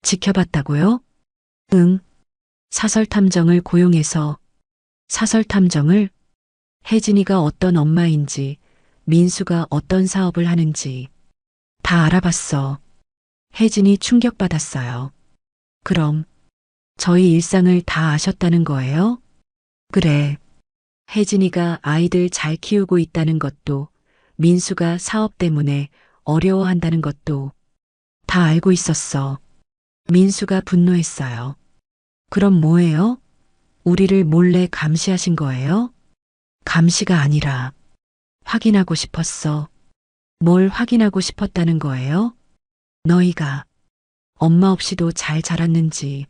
[SPEAKER 1] 지켜봤다고요? 응. 사설 탐정을 고용해서. 사설 탐정을? 혜진이가 어떤 엄마인지, 민수가 어떤 사업을 하는지 다 알아봤어. 혜진이 충격받았어요. 그럼 저희 일상을 다 아셨다는 거예요? 그래. 혜진이가 아이들 잘 키우고 있다는 것도, 민수가 사업 때문에 어려워한다는 것도 다 알고 있었어. 민수가 분노했어요. 그럼 뭐예요? 우리를 몰래 감시하신 거예요? 감시가 아니라 확인하고 싶었어. 뭘 확인하고 싶었다는 거예요? 너희가 엄마 없이도 잘 자랐는지.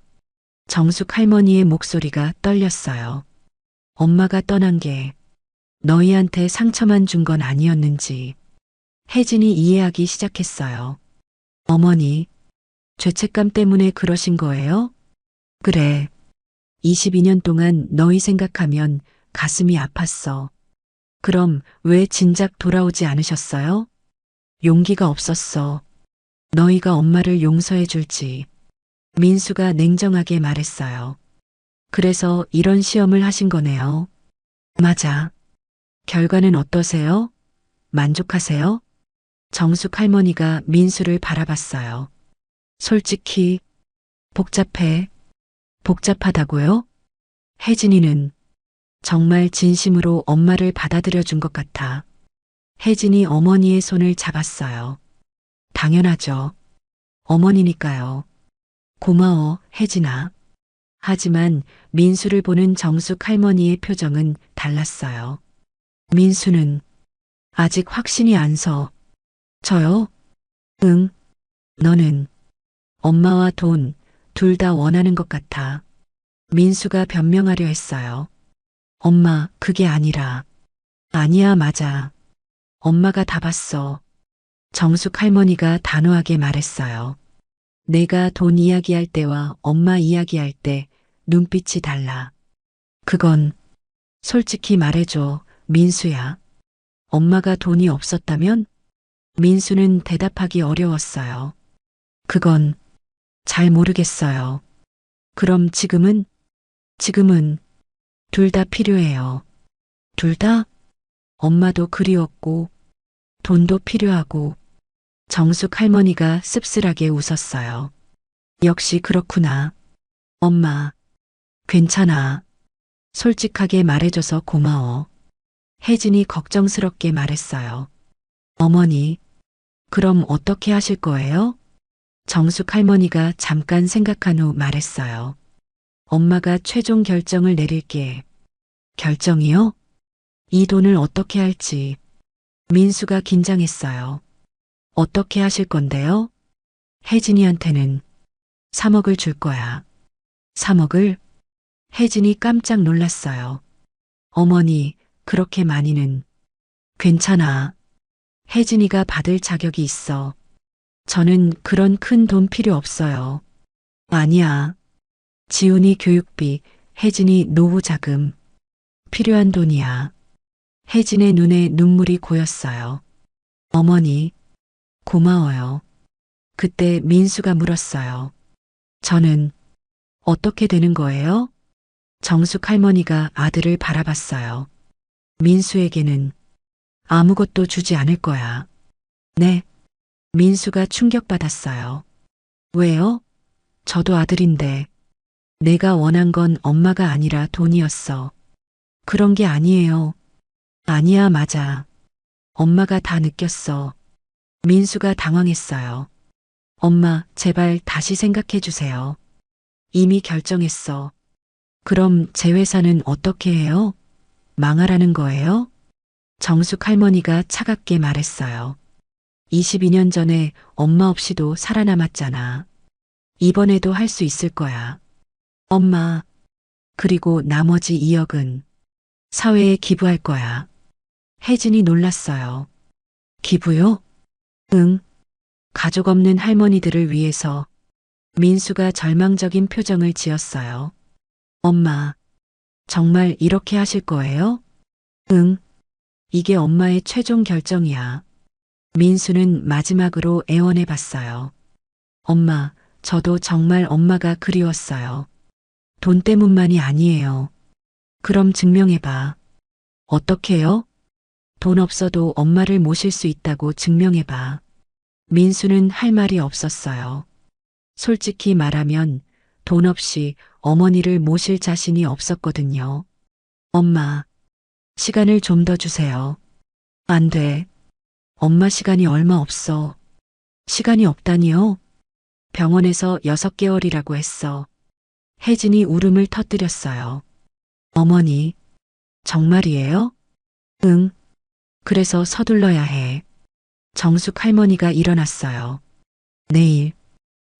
[SPEAKER 1] 정숙 할머니의 목소리가 떨렸어요. 엄마가 떠난 게 너희한테 상처만 준 건 아니었는지. 혜진이 이해하기 시작했어요. 어머니, 죄책감 때문에 그러신 거예요? 그래. 22년 동안 너희 생각하면 가슴이 아팠어. 그럼 왜 진작 돌아오지 않으셨어요? 용기가 없었어. 너희가 엄마를 용서해 줄지. 민수가 냉정하게 말했어요. 그래서 이런 시험을 하신 거네요. 맞아. 결과는 어떠세요? 만족하세요? 정숙 할머니가 민수를 바라봤어요. 솔직히 복잡해. 복잡하다고요? 혜진이는 정말 진심으로 엄마를 받아들여 준 것 같아. 혜진이 어머니의 손을 잡았어요. 당연하죠. 어머니니까요. 고마워, 혜진아. 하지만 민수를 보는 정숙 할머니의 표정은 달랐어요. 민수는 아직 확신이 안 서. 저요? 응. 너는 엄마와 돈 둘 다 원하는 것 같아. 민수가 변명하려 했어요. 엄마, 그게 아니라. 아니야, 맞아. 엄마가 다 봤어. 정숙 할머니가 단호하게 말했어요. 내가 돈 이야기할 때와 엄마 이야기할 때 눈빛이 달라. 그건 솔직히 말해줘, 민수야. 엄마가 돈이 없었다면? 민수는 대답하기 어려웠어요. 그건 잘 모르겠어요. 그럼 지금은? 지금은 둘 다 필요해요. 둘 다? 엄마도 그리웠고, 돈도 필요하고, 정숙 할머니가 씁쓸하게 웃었어요. 역시 그렇구나. 엄마, 괜찮아. 솔직하게 말해줘서 고마워. 혜진이 걱정스럽게 말했어요. 어머니, 그럼 어떻게 하실 거예요? 정숙 할머니가 잠깐 생각한 후 말했어요. 엄마가 최종 결정을 내릴게. 결정이요? 이 돈을 어떻게 할지. 민수가 긴장했어요. 어떻게 하실 건데요? 혜진이한테는 3억을 줄 거야. 3억을? 혜진이 깜짝 놀랐어요. 어머니, 그렇게 많이는. 괜찮아. 혜진이가 받을 자격이 있어. 저는 그런 큰 돈 필요 없어요. 아니야. 지훈이 교육비, 혜진이 노후 자금. 필요한 돈이야. 혜진의 눈에 눈물이 고였어요. 어머니, 고마워요. 그때 민수가 물었어요. 저는 어떻게 되는 거예요? 정숙 할머니가 아들을 바라봤어요. 민수에게는 아무것도 주지 않을 거야. 네. 민수가 충격받았어요. 왜요? 저도 아들인데. 내가 원한 건 엄마가 아니라 돈이었어. 그런 게 아니에요. 아니야, 맞아. 엄마가 다 느꼈어. 민수가 당황했어요. 엄마, 제발 다시 생각해 주세요. 이미 결정했어. 그럼 제 회사는 어떻게 해요? 망하라는 거예요? 정숙 할머니가 차갑게 말했어요. 22년 전에 엄마 없이도 살아남았잖아. 이번에도 할 수 있을 거야. 엄마, 그리고 나머지 2억은 사회에 기부할 거야. 혜진이 놀랐어요. 기부요? 응. 가족 없는 할머니들을 위해서. 민수가 절망적인 표정을 지었어요. 엄마, 정말 이렇게 하실 거예요? 응. 이게 엄마의 최종 결정이야. 민수는 마지막으로 애원해 봤어요. 엄마, 저도 정말 엄마가 그리웠어요. 돈 때문만이 아니에요. 그럼 증명해봐. 어떻게요? 돈 없어도 엄마를 모실 수 있다고 증명해봐. 민수는 할 말이 없었어요. 솔직히 말하면 돈 없이 어머니를 모실 자신이 없었거든요. 엄마, 시간을 좀 더 주세요. 안 돼. 엄마 시간이 얼마 없어. 시간이 없다니요? 병원에서 6개월이라고 했어. 혜진이 울음을 터뜨렸어요. 어머니, 정말이에요? 응. 그래서 서둘러야 해. 정숙 할머니가 일어났어요.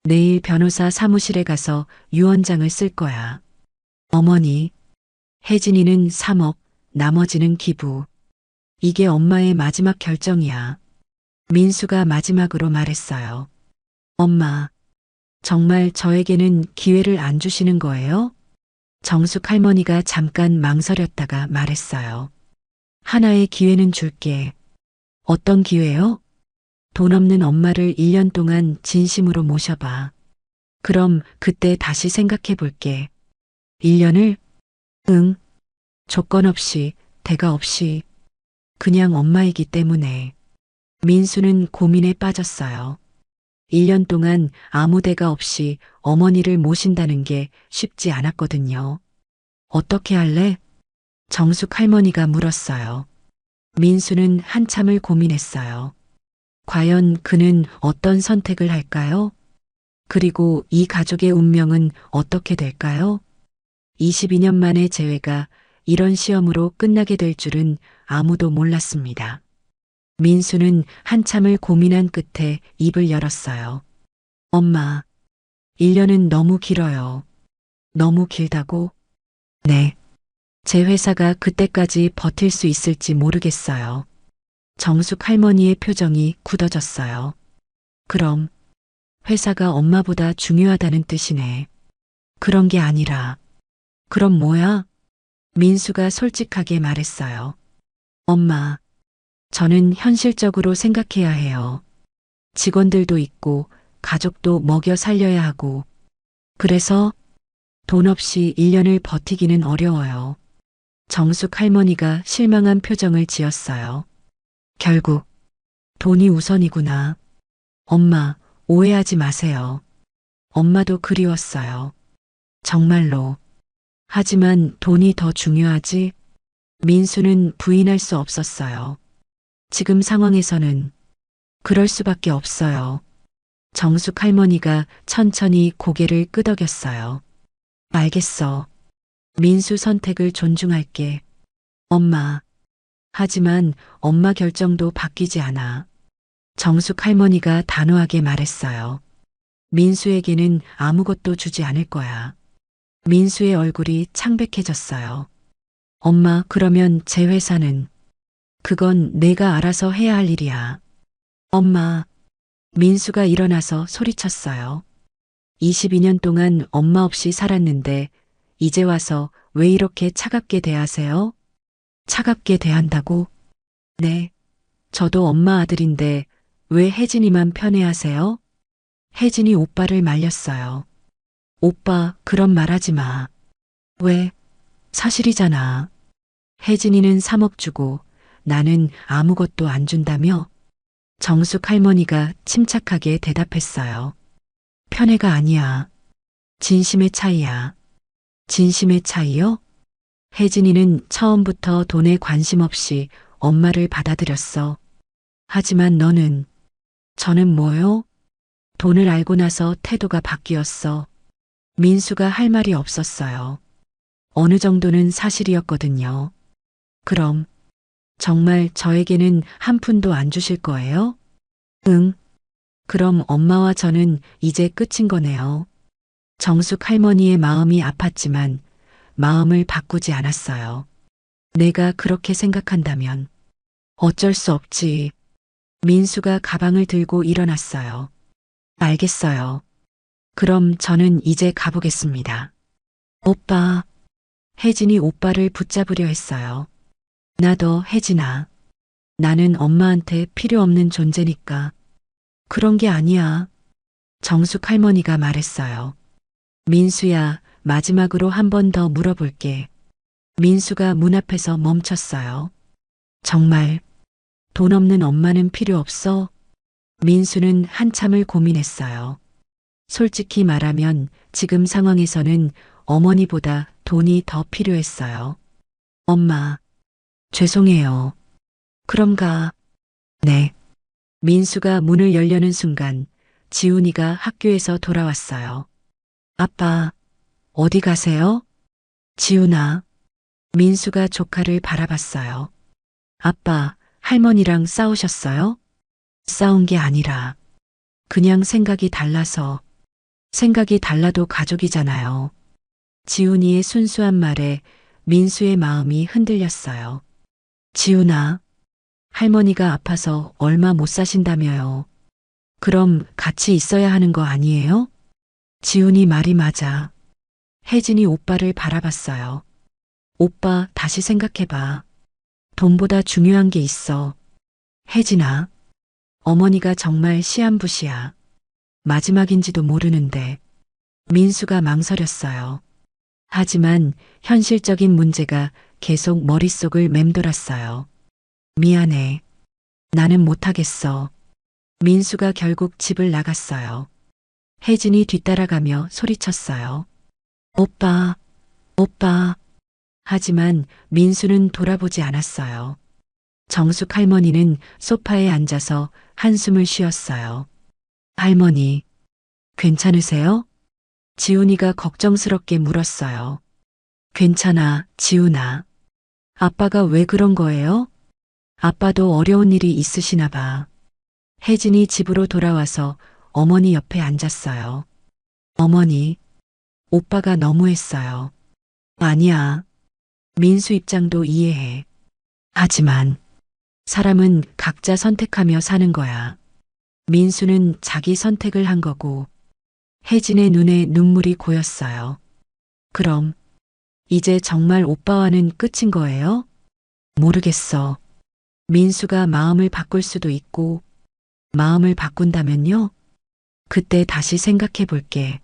[SPEAKER 1] 내일 변호사 사무실에 가서 유언장을 쓸 거야. 어머니, 혜진이는 3억, 나머지는 기부. 이게 엄마의 마지막 결정이야. 민수가 마지막으로 말했어요. 엄마, 정말 저에게는 기회를 안 주시는 거예요? 정숙 할머니가 잠깐 망설였다가 말했어요. 하나의 기회는 줄게. 어떤 기회요? 돈 없는 엄마를 1년 동안 진심으로 모셔봐. 그럼 그때 다시 생각해 볼게. 1년을? 응. 조건 없이, 대가 없이. 그냥 엄마이기 때문에. 민수는 고민에 빠졌어요. 1년 동안 아무 대가 없이 어머니를 모신다는 게 쉽지 않았거든요. 어떻게 할래? 정숙 할머니가 물었어요. 민수는 한참을 고민했어요. 과연 그는 어떤 선택을 할까요? 그리고 이 가족의 운명은 어떻게 될까요? 22년 만의 재회가 이런 시험으로 끝나게 될 줄은 아무도 몰랐습니다. 민수는 한참을 고민한 끝에 입을 열었어요. 엄마, 1년은 너무 길어요. 너무 길다고? 네. 제 회사가 그때까지 버틸 수 있을지 모르겠어요. 정숙 할머니의 표정이 굳어졌어요. 그럼 회사가 엄마보다 중요하다는 뜻이네. 그런 게 아니라. 그럼 뭐야? 민수가 솔직하게 말했어요. 엄마, 저는 현실적으로 생각해야 해요. 직원들도 있고 가족도 먹여 살려야 하고. 그래서 돈 없이 1년을 버티기는 어려워요. 정숙 할머니가 실망한 표정을 지었어요. 결국 돈이 우선이구나. 엄마, 오해하지 마세요. 엄마도 그리웠어요. 정말로. 하지만 돈이 더 중요하지? 민수는 부인할 수 없었어요. 지금 상황에서는 그럴 수밖에 없어요. 정숙 할머니가 천천히 고개를 끄덕였어요. 알겠어. 민수 선택을 존중할게. 엄마. 하지만 엄마 결정도 바뀌지 않아. 정숙 할머니가 단호하게 말했어요. 민수에게는 아무것도 주지 않을 거야. 민수의 얼굴이 창백해졌어요. 엄마, 그러면 제 회사는? 그건 내가 알아서 해야 할 일이야. 엄마. 민수가 일어나서 소리쳤어요. 22년 동안 엄마 없이 살았는데 이제 와서 왜 이렇게 차갑게 대하세요? 차갑게 대한다고? 네. 저도 엄마 아들인데 왜 혜진이만 편애하세요? 혜진이 오빠를 말렸어요. 오빠, 그런 말 하지 마. 왜? 사실이잖아. 혜진이는 3억 주고 나는 아무것도 안 준다며? 정숙 할머니가 침착하게 대답했어요. 편애가 아니야. 진심의 차이야. 진심의 차이요? 혜진이는 처음부터 돈에 관심 없이 엄마를 받아들였어. 하지만 너는, 저는 뭐요? 돈을 알고 나서 태도가 바뀌었어. 민수가 할 말이 없었어요. 어느 정도는 사실이었거든요. 그럼 정말 저에게는 한 푼도 안 주실 거예요? 응. 그럼 엄마와 저는 이제 끝인 거네요. 정숙 할머니의 마음이 아팠지만 마음을 바꾸지 않았어요. 내가 그렇게 생각한다면 어쩔 수 없지. 민수가 가방을 들고 일어났어요. 알겠어요. 그럼 저는 이제 가보겠습니다. 오빠. 혜진이 오빠를 붙잡으려 했어요. 나도 혜진아. 나는 엄마한테 필요 없는 존재니까. 그런 게 아니야. 정숙 할머니가 말했어요. 민수야, 마지막으로 한 번 더 물어볼게. 민수가 문 앞에서 멈췄어요. 정말 돈 없는 엄마는 필요 없어? 민수는 한참을 고민했어요. 솔직히 말하면 지금 상황에서는 어머니보다 돈이 더 필요했어요. 엄마, 죄송해요. 그런가? 네. 민수가 문을 열려는 순간 지훈이가 학교에서 돌아왔어요. 아빠, 어디 가세요? 지훈아. 민수가 조카를 바라봤어요. 아빠, 할머니랑 싸우셨어요? 싸운 게 아니라 그냥 생각이 달라서. 생각이 달라도 가족이잖아요. 지훈이의 순수한 말에 민수의 마음이 흔들렸어요. 지훈아, 할머니가 아파서 얼마 못 사신다며요. 그럼 같이 있어야 하는 거 아니에요? 지훈이 말이 맞아. 혜진이 오빠를 바라봤어요. 오빠, 다시 생각해봐. 돈보다 중요한 게 있어. 혜진아, 어머니가 정말 시한부시야. 마지막인지도 모르는데. 민수가 망설였어요. 하지만 현실적인 문제가 계속 머릿속을 맴돌았어요. 미안해. 나는 못하겠어. 민수가 결국 집을 나갔어요. 혜진이 뒤따라가며 소리쳤어요. 오빠, 오빠. 하지만 민수는 돌아보지 않았어요. 정숙 할머니는 소파에 앉아서 한숨을 쉬었어요. 할머니, 괜찮으세요? 지훈이가 걱정스럽게 물었어요. 괜찮아, 지훈아. 아빠가 왜 그런 거예요? 아빠도 어려운 일이 있으시나 봐. 혜진이 집으로 돌아와서 어머니 옆에 앉았어요. 어머니, 오빠가 너무했어요. 아니야. 민수 입장도 이해해. 하지만 사람은 각자 선택하며 사는 거야. 민수는 자기 선택을 한 거고 혜진의 눈에 눈물이 고였어요. 그럼 이제 정말 오빠와는 끝인 거예요? 모르겠어. 민수가 마음을 바꿀 수도 있고 마음을 바꾼다면요? 그때 다시 생각해 볼게.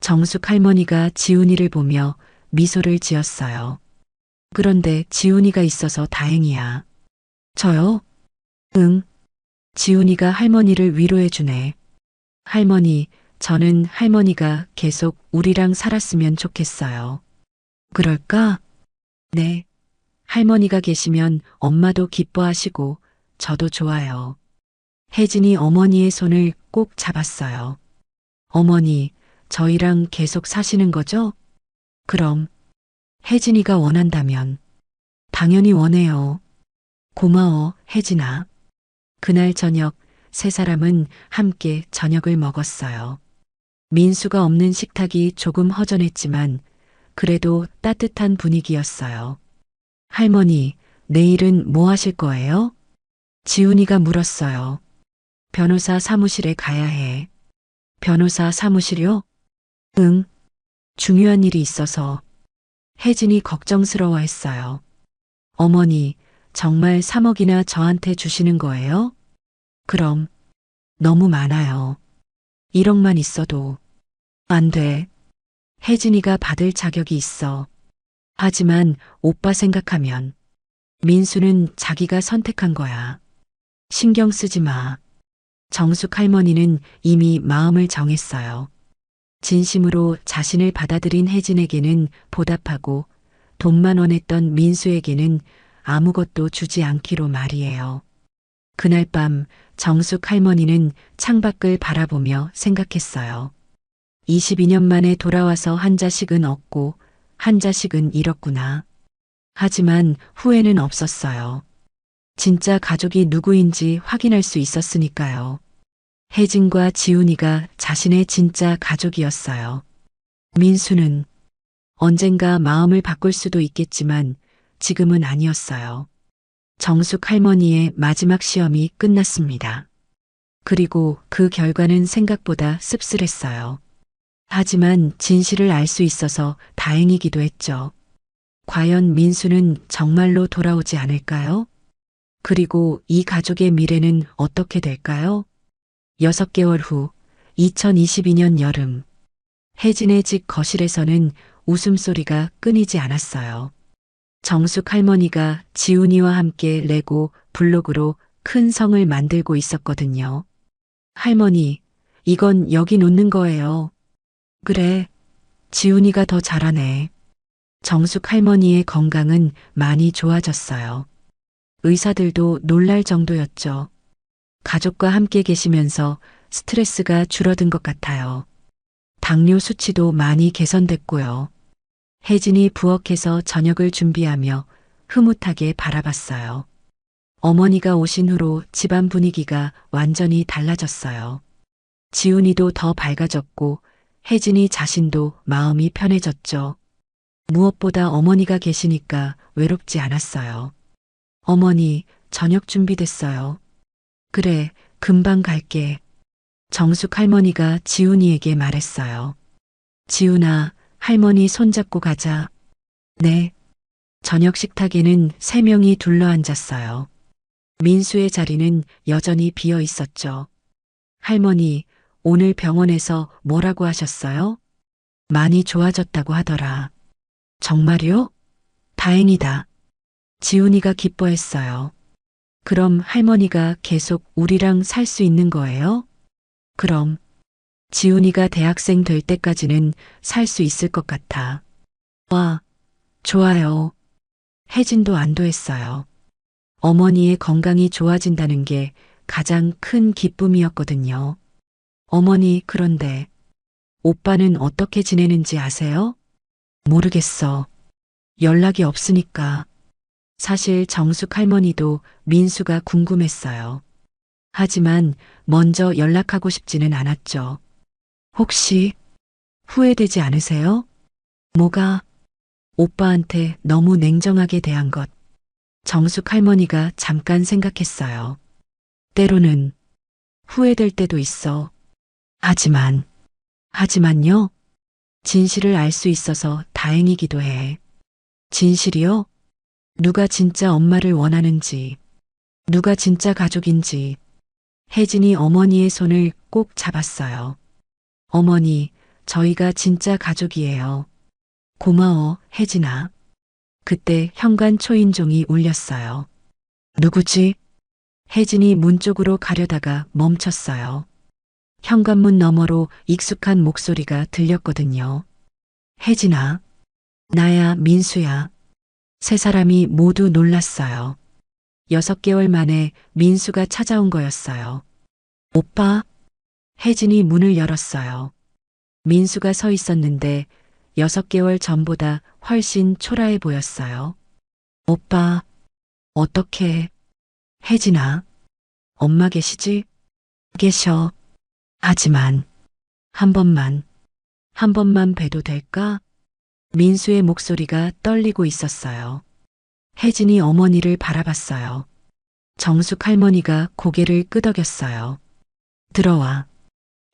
[SPEAKER 1] 정숙 할머니가 지훈이를 보며 미소를 지었어요. 그런데 지훈이가 있어서 다행이야. 저요? 응. 지훈이가 할머니를 위로해 주네. 할머니, 저는 할머니가 계속 우리랑 살았으면 좋겠어요. 그럴까? 네. 할머니가 계시면 엄마도 기뻐하시고 저도 좋아요. 혜진이 어머니의 손을 꼭 잡았어요. 어머니, 저희랑 계속 사시는 거죠? 그럼 혜진이가 원한다면 당연히 원해요. 고마워, 혜진아. 그날 저녁 세 사람은 함께 저녁을 먹었어요. 민수가 없는 식탁이 조금 허전했지만 그래도 따뜻한 분위기였어요. 할머니, 내일은 뭐 하실 거예요? 지훈이가 물었어요. 변호사 사무실에 가야 해. 변호사 사무실이요? 응. 중요한 일이 있어서. 혜진이 걱정스러워했어요. 어머니, 정말 3억이나 저한테 주시는 거예요? 그럼 너무 많아요. 1억만 있어도 안 돼. 혜진이가 받을 자격이 있어. 하지만 오빠 생각하면 민수는 자기가 선택한 거야. 신경 쓰지 마. 정숙 할머니는 이미 마음을 정했어요. 진심으로 자신을 받아들인 혜진에게는 보답하고 돈만 원했던 민수에게는 아무것도 주지 않기로 말이에요. 그날 밤 정숙 할머니는 창밖을 바라보며 생각했어요. 22년 만에 돌아와서 한 자식은 얻고 한 자식은 잃었구나. 하지만 후회는 없었어요. 진짜 가족이 누구인지 확인할 수 있었으니까요. 혜진과 지훈이가 자신의 진짜 가족이었어요. 민수는 언젠가 마음을 바꿀 수도 있겠지만 지금은 아니었어요. 정숙 할머니의 마지막 시험이 끝났습니다. 그리고 그 결과는 생각보다 씁쓸했어요. 하지만 진실을 알 수 있어서 다행이기도 했죠. 과연 민수는 정말로 돌아오지 않을까요? 그리고 이 가족의 미래는 어떻게 될까요? 6개월 후 2022년 여름 혜진의 집 거실에서는 웃음소리가 끊이지 않았어요. 정숙 할머니가 지훈이와 함께 레고 블록으로 큰 성을 만들고 있었거든요. 할머니, 이건 여기 놓는 거예요. 그래, 지훈이가 더 잘하네. 정숙 할머니의 건강은 많이 좋아졌어요. 의사들도 놀랄 정도였죠. 가족과 함께 계시면서 스트레스가 줄어든 것 같아요. 당뇨 수치도 많이 개선됐고요. 혜진이 부엌에서 저녁을 준비하며 흐뭇하게 바라봤어요. 어머니가 오신 후로 집안 분위기가 완전히 달라졌어요. 지훈이도 더 밝아졌고 혜진이 자신도 마음이 편해졌죠. 무엇보다 어머니가 계시니까 외롭지 않았어요. 어머니, 저녁 준비됐어요. 그래, 금방 갈게. 정숙 할머니가 지훈이에게 말했어요. 지훈아, 할머니 손잡고 가자. 네. 저녁 식탁에는 3명이 둘러앉았어요. 민수의 자리는 여전히 비어 있었죠. 할머니, 오늘 병원에서 뭐라고 하셨어요? 많이 좋아졌다고 하더라. 정말요? 다행이다. 지훈이가 기뻐했어요. 그럼 할머니가 계속 우리랑 살 수 있는 거예요? 그럼 지훈이가 대학생 될 때까지는 살 수 있을 것 같아. 와, 좋아요. 혜진도 안도했어요. 어머니의 건강이 좋아진다는 게 가장 큰 기쁨이었거든요. 어머니, 그런데 오빠는 어떻게 지내는지 아세요? 모르겠어. 연락이 없으니까. 사실 정숙 할머니도 민수가 궁금했어요. 하지만 먼저 연락하고 싶지는 않았죠. 혹시 후회되지 않으세요? 뭐가? 오빠한테 너무 냉정하게 대한 것. 정숙 할머니가 잠깐 생각했어요. 때로는 후회될 때도 있어. 하지만, 하지만요. 진실을 알 수 있어서 다행이기도 해. 진실이요? 누가 진짜 엄마를 원하는지, 누가 진짜 가족인지. 혜진이 어머니의 손을 꼭 잡았어요. 어머니, 저희가 진짜 가족이에요. 고마워, 혜진아. 그때 현관 초인종이 울렸어요. 누구지? 혜진이 문 쪽으로 가려다가 멈췄어요. 현관문 너머로 익숙한 목소리가 들렸거든요. 혜진아, 나야, 민수야. 세 사람이 모두 놀랐어요. 6개월 만에 민수가 찾아온 거였어요. 오빠, 혜진이 문을 열었어요. 민수가 서 있었는데 6개월 전보다 훨씬 초라해 보였어요. 오빠, 어떻게, 혜진아, 엄마 계시지? 계셔. 하지만, 한 번만, 한 번만 봬도 될까? 민수의 목소리가 떨리고 있었어요. 혜진이 어머니를 바라봤어요. 정숙 할머니가 고개를 끄덕였어요. 들어와.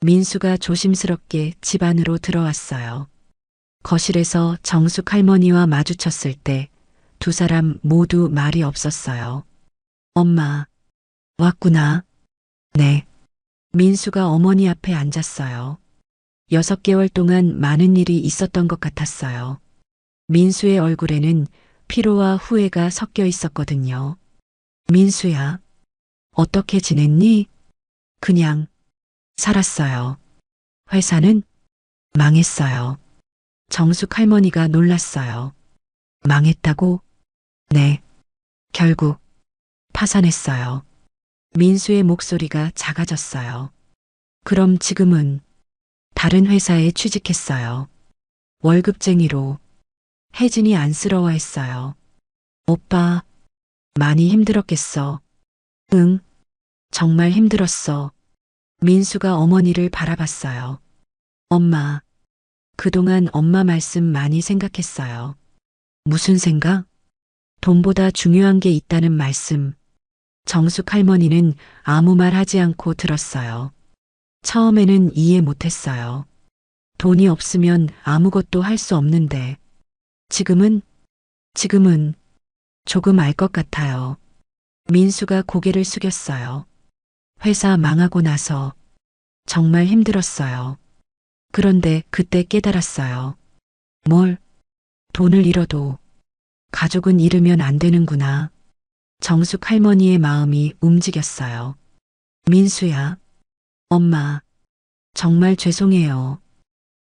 [SPEAKER 1] 민수가 조심스럽게 집 안으로 들어왔어요. 거실에서 정숙 할머니와 마주쳤을 때 두 사람 모두 말이 없었어요. 엄마, 왔구나. 네. 민수가 어머니 앞에 앉았어요. 6개월 동안 많은 일이 있었던 것 같았어요. 민수의 얼굴에는 피로와 후회가 섞여 있었거든요. 민수야, 어떻게 지냈니? 그냥 살았어요. 회사는 망했어요. 정숙 할머니가 놀랐어요. 망했다고? 네. 결국 파산했어요. 민수의 목소리가 작아졌어요. 그럼 지금은 다른 회사에 취직했어요. 월급쟁이로. 혜진이 안쓰러워했어요. 오빠, 많이 힘들었겠어. 응, 정말 힘들었어. 민수가 어머니를 바라봤어요. 엄마, 그동안 엄마 말씀 많이 생각했어요. 무슨 생각? 돈보다 중요한 게 있다는 말씀. 정숙 할머니는 아무 말 하지 않고 들었어요. 처음에는 이해 못했어요. 돈이 없으면 아무것도 할 수 없는데. 지금은 조금 알 것 같아요. 민수가 고개를 숙였어요. 회사 망하고 나서 정말 힘들었어요. 그런데 그때 깨달았어요. 뭘? 돈을 잃어도 가족은 잃으면 안 되는구나. 정숙 할머니의 마음이 움직였어요. 민수야, 엄마, 정말 죄송해요.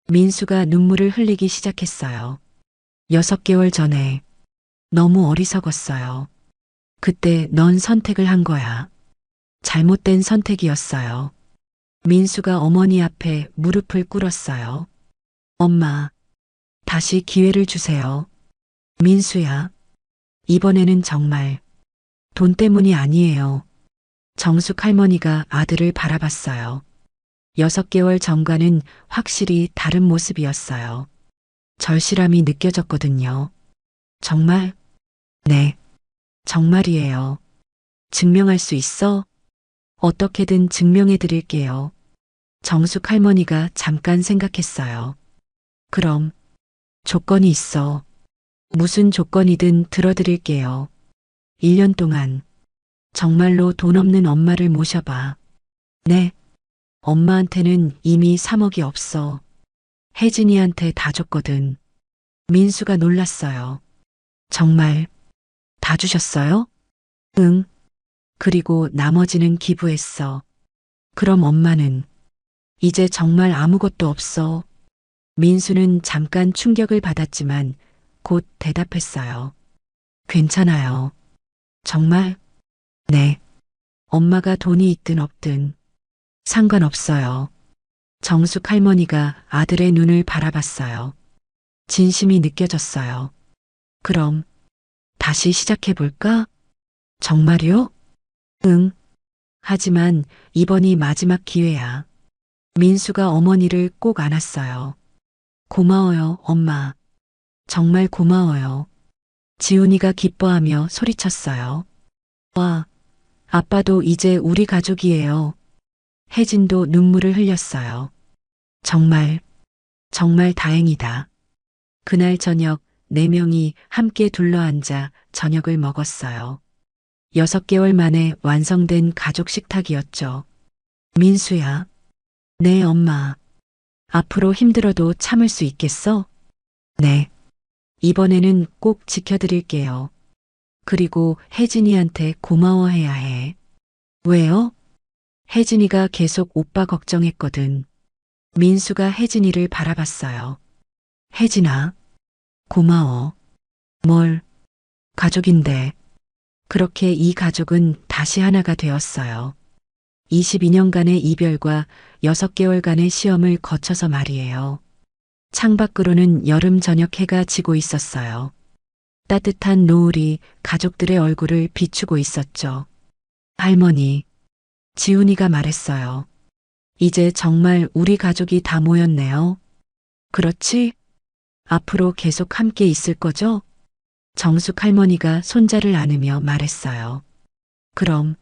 [SPEAKER 1] 민수가 눈물을 흘리기 시작했어요. 6개월 전에 너무 어리석었어요. 그때 넌 선택을 한 거야. 잘못된 선택이었어요. 민수가 어머니 앞에 무릎을 꿇었어요. 엄마, 다시 기회를 주세요. 민수야, 이번에는 정말 돈 때문이 아니에요. 정숙 할머니가 아들을 바라봤어요. 6개월 전과는 확실히 다른 모습이었어요. 절실함이 느껴졌거든요. 정말? 네, 정말이에요. 증명할 수 있어? 어떻게든 증명해 드릴게요. 정숙 할머니가 잠깐 생각했어요. 그럼 조건이 있어. 무슨 조건이든 들어드릴게요. 1년 동안 정말로 돈 없는 엄마를 모셔봐. 네. 엄마한테는 이미 3억이 없어. 혜진이한테 다 줬거든. 민수가 놀랐어요. 정말 다 주셨어요? 응. 그리고 나머지는 기부했어. 그럼 엄마는 이제 정말 아무것도 없어. 민수는 잠깐 충격을 받았지만 곧 대답했어요. 괜찮아요. 정말? 네. 엄마가 돈이 있든 없든 상관없어요. 정숙 할머니가 아들의 눈을 바라봤어요. 진심이 느껴졌어요. 그럼 다시 시작해볼까? 정말요? 응. 하지만 이번이 마지막 기회야. 민수가 어머니를 꼭 안았어요. 고마워요, 엄마. 정말 고마워요. 지훈이가 기뻐하며 소리쳤어요. 와, 아빠도 이제 우리 가족이에요. 혜진도 눈물을 흘렸어요. 정말, 정말 다행이다. 그날 저녁 4명이 함께 둘러앉아 저녁을 먹었어요. 6개월 만에 완성된 가족 식탁이었죠. 민수야. 네, 엄마. 앞으로 힘들어도 참을 수 있겠어? 네. 이번에는 꼭 지켜드릴게요. 그리고 혜진이한테 고마워해야 해. 왜요? 혜진이가 계속 오빠 걱정했거든. 민수가 혜진이를 바라봤어요. 혜진아, 고마워. 뭘, 가족인데. 그렇게 이 가족은 다시 하나가 되었어요. 22년간의 이별과 6개월간의 시험을 거쳐서 말이에요. 창밖으로는 여름 저녁 해가 지고 있었어요. 따뜻한 노을이 가족들의 얼굴을 비추고 있었죠. 할머니, 지훈이가 말했어요. 이제 정말 우리 가족이 다 모였네요. 그렇지? 앞으로 계속 함께 있을 거죠? 정숙 할머니가 손자를 안으며 말했어요. 그럼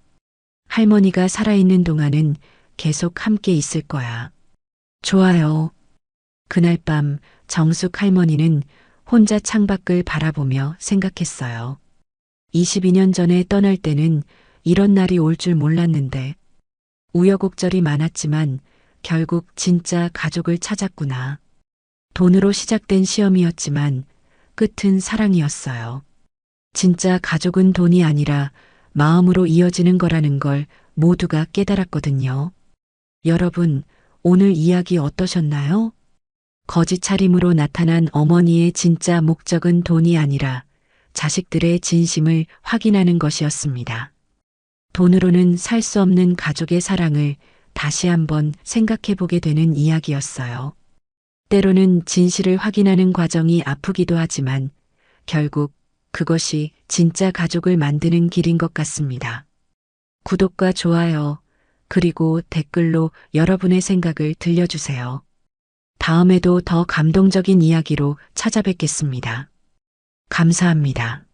[SPEAKER 1] 할머니가 살아있는 동안은 계속 함께 있을 거야. 좋아요. 그날 밤 정숙 할머니는 혼자 창밖을 바라보며 생각했어요. 22년 전에 떠날 때는 이런 날이 올 줄 몰랐는데 우여곡절이 많았지만 결국 진짜 가족을 찾았구나. 돈으로 시작된 시험이었지만 끝은 사랑이었어요. 진짜 가족은 돈이 아니라 마음으로 이어지는 거라는 걸 모두가 깨달았거든요. 여러분, 오늘 이야기 어떠셨나요? 거짓 차림으로 나타난 어머니의 진짜 목적은 돈이 아니라 자식들의 진심을 확인하는 것이었습니다. 돈으로는 살 수 없는 가족의 사랑을 다시 한번 생각해 보게 되는 이야기였어요. 때로는 진실을 확인하는 과정이 아프기도 하지만 결국 그것이 진짜 가족을 만드는 길인 것 같습니다. 구독과 좋아요, 그리고 댓글로 여러분의 생각을 들려주세요. 다음에도 더 감동적인 이야기로 찾아뵙겠습니다. 감사합니다.